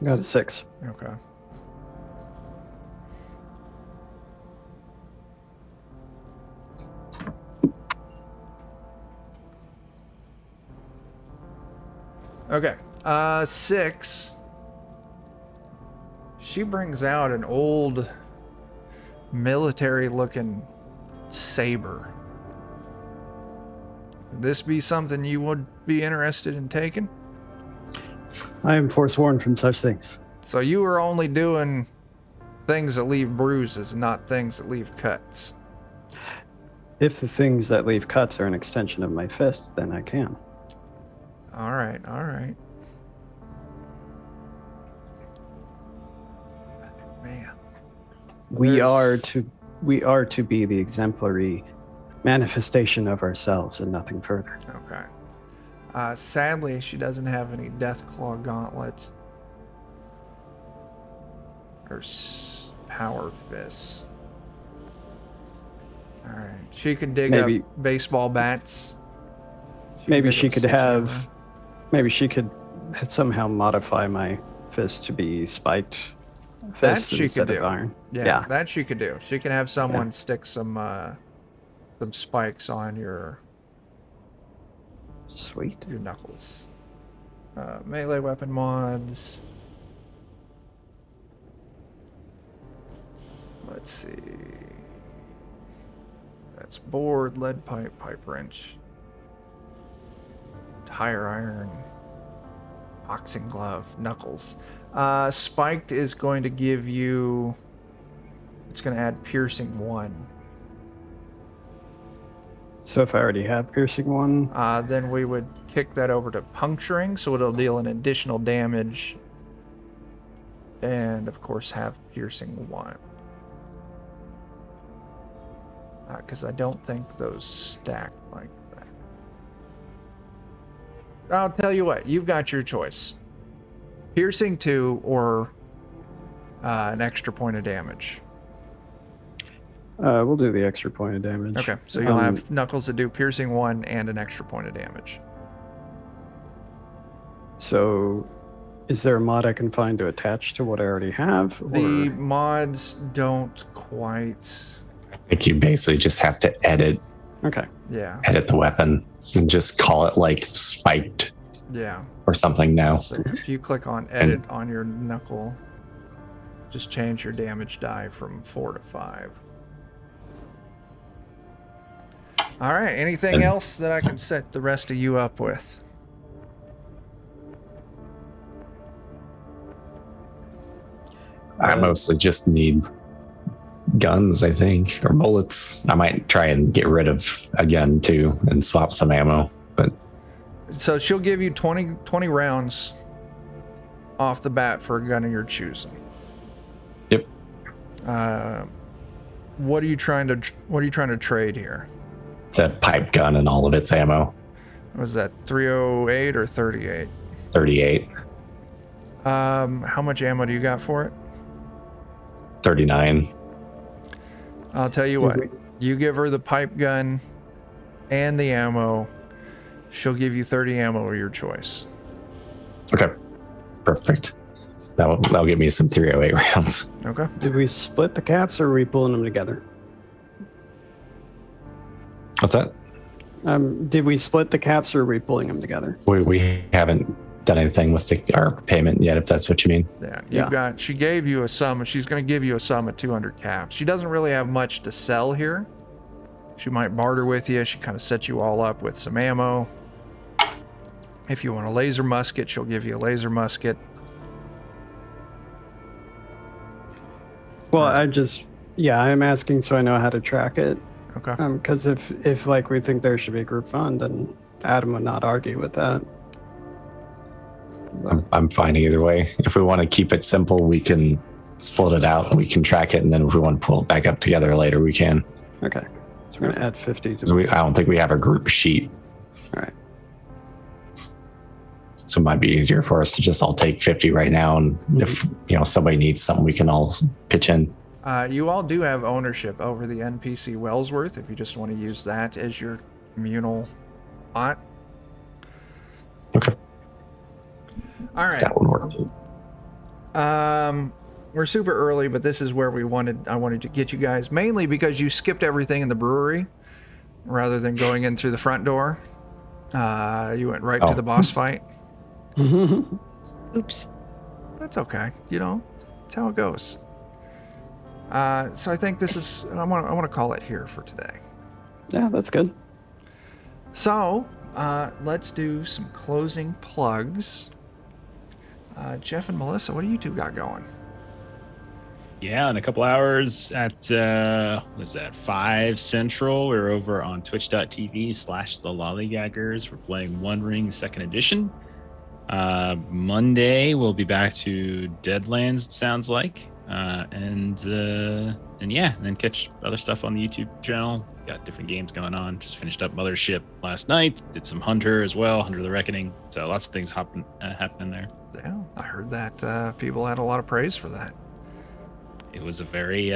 B: Got a 6.
A: Okay. Okay. 6. She brings out an old military-looking saber. Would this be something you would be interested in taking?
B: I am forsworn from such things.
A: So you are only doing things that leave bruises, not things that leave cuts.
B: If the things that leave cuts are an extension of my fist, then I can.
A: All right, all right. Man.
B: We are to be the exemplary manifestation of ourselves and nothing further.
A: Okay. Sadly, she doesn't have any Deathclaw gauntlets or power fists. All right. She could dig
B: Maybe-
A: up baseball bats.
B: Maybe
A: dig
B: she
A: up
B: could
A: sledgehammer.
B: have. Maybe she could somehow modify my fist to be spiked fists
A: she could
B: instead
A: do.
B: of iron.
A: Yeah, that she could do. She can have someone stick some spikes on your
B: Sweet.
A: knuckles. Melee weapon mods. Let's see. That's board, lead pipe, pipe wrench, tire iron, boxing glove, knuckles. Spiked is going to give you. It's going to add piercing 1.
B: So if I already have piercing 1,
A: Then we would kick that over to puncturing, so it'll deal an additional damage. And of course, have piercing 1. Because I don't think those stack like that. I'll tell you what, you've got your choice. Piercing 2 or an extra point of damage.
B: we'll do the extra point of damage.
A: Okay, so you'll have knuckles that do piercing 1 and an extra point of damage.
B: So is there a mod I can find to attach to what I already have?
A: The
B: or-
A: mods don't quite.
E: I think you basically just have to edit
B: Okay.
A: Yeah,
E: the weapon and just call it like spiked
A: yeah.
E: or something now.
A: So if you click on edit on your knuckle, just change your damage die from 4 to 5. All right. Anything
E: And-
A: else that I can set the rest of you up with?
E: I mostly just need guns, I think, or bullets. I might try and get rid of a gun too and swap some ammo. But
A: So she'll give you 20 rounds off the bat for a gun of your choosing.
E: yep,
A: What are you trying to trade here?
E: the pipe gun and all of its ammo.
A: Was that 308 or 38?
E: 38,
A: How much ammo do you got for it?
E: 39.
A: I'll tell you what. You give her the pipe gun and the ammo. She'll give you 30 ammo of your choice.
E: Okay, perfect. That'll give me some 308 rounds.
A: Okay.
B: Did we split the caps or are we pulling them together?
E: What's that?
B: Did we split the caps or are we pulling them together?
E: We haven't done anything with our payment yet, if that's what you mean.
A: Yeah.
B: Yeah.
A: She gave you a sum. She's going to give you a sum of 200 caps. She doesn't really have much to sell here. She might barter with you. She kind of sets you all up with some ammo. If you want a laser musket, she'll give you a laser musket.
B: Well, I'm asking so I know how to track it.
A: Okay.
B: Because if like we think there should be a group fund, then Adam would not argue with that.
E: I'm fine either way. If we want to keep it simple, we can split it out. We can track it, and then if we want to pull it back up together later, we can.
B: Okay. So we're gonna add 50 to
E: 'Cause I don't think we have a group sheet,
B: All right.
E: so it might be easier for us to just all take 50 right now. And if somebody needs something, we can all pitch in.
A: You all do have ownership over the NPC Wellsworth if you just want to use that as your communal lot.
E: Okay,
A: All right.
E: that would work.
A: We're super early, but this is where I wanted to get you guys, mainly because you skipped everything in the brewery rather than going in through the front door. You went right to the boss fight.
D: Oops.
A: That's okay. That's how it goes. So I think this is, I want to call it here for today.
B: Yeah, that's good.
A: So, let's do some closing plugs. Jeff and Melissa, what do you two got going?
F: Yeah, in a couple hours at what's that, 5 Central, we're over on twitch.tv/the Lollygaggers. We're playing One Ring 2nd Edition. Monday we'll be back to Deadlands, it sounds like. And yeah, then catch other stuff on the YouTube channel. Got different games going on. Just finished up Mothership last night. Did some Hunter as well, Hunter the Reckoning. So lots of things happening there.
A: Yeah, I heard that people had a lot of praise for that.
F: It was a very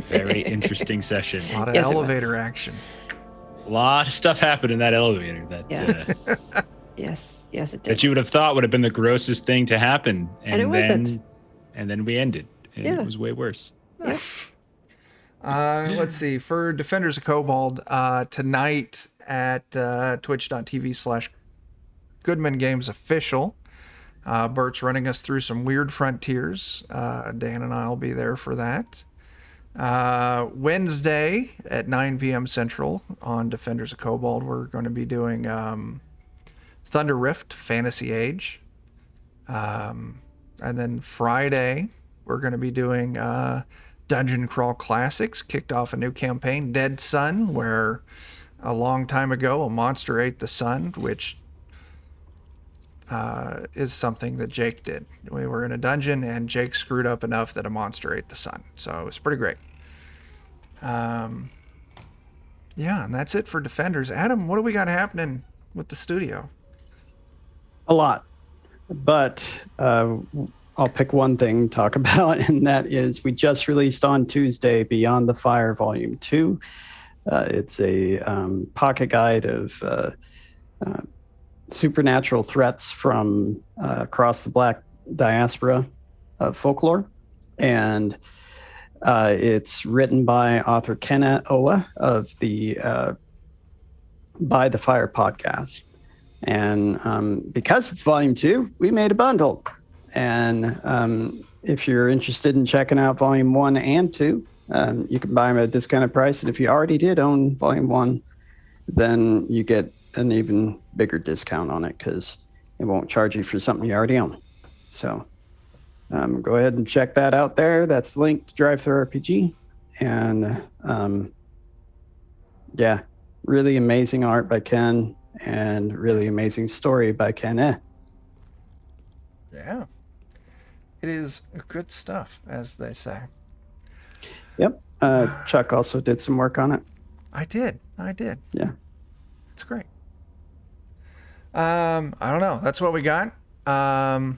F: very interesting session.
A: A lot of
D: Yes, it
A: elevator
D: was.
A: action.
F: A lot of stuff happened in that elevator that
D: Yes, it did.
F: that you would have thought would have been the grossest thing to happen,
D: And it wasn't.
F: And then we ended, and
D: Yeah.
F: it was way worse.
A: Nice. Let's see. For Defenders of Kobold, tonight at twitch.tv/ Goodman Games official. Bert's running us through some weird frontiers. Dan and I will be there for that. Wednesday at 9 p.m. Central on Defenders of Cobalt, we're going to be doing Thunder Rift Fantasy Age. And then Friday, we're going to be doing Dungeon Crawl Classics, kicked off a new campaign, Dead Sun, where a long time ago a monster ate the sun, which is something that Jake did. We were in a dungeon and Jake screwed up enough that a monster ate the sun. So it was pretty great. Yeah, and that's it for Defenders. Adam, what do we got happening with the studio?
B: A lot. But I'll pick one thing to talk about, and that is we just released on Tuesday Beyond the Fire Volume 2. It's a pocket guide of supernatural threats from across the Black diaspora of folklore. And it's written by author Kenna Owa of the By the Fire podcast. And because it's volume 2, we made a bundle. And if you're interested in checking out volume 1 and 2, you can buy them at a discounted price. And if you already did own volume 1, then you get an even bigger discount on it because it won't charge you for something you already own. So go ahead and check that out there. That's linked to Drive Through RPG. And yeah, really amazing art by Ken and really amazing story by Ken.
A: Yeah. It is good stuff, as they say.
B: Yep. Chuck also did some work on it.
A: I did.
B: Yeah.
A: It's great. I don't know. That's what we got. If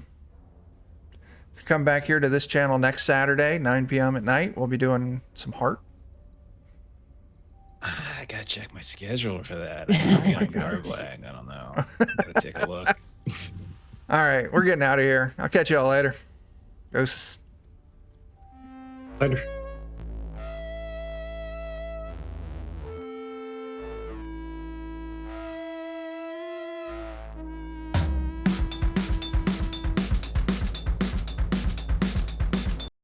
A: you come back here to this channel next Saturday, 9 p.m. at night, we'll be doing some Heart.
C: I gotta check my schedule for that. I'm gonna go black. I don't know. Gotta take a look.
A: All right, we're getting out of here. I'll catch y'all later. Deuces.
E: Later.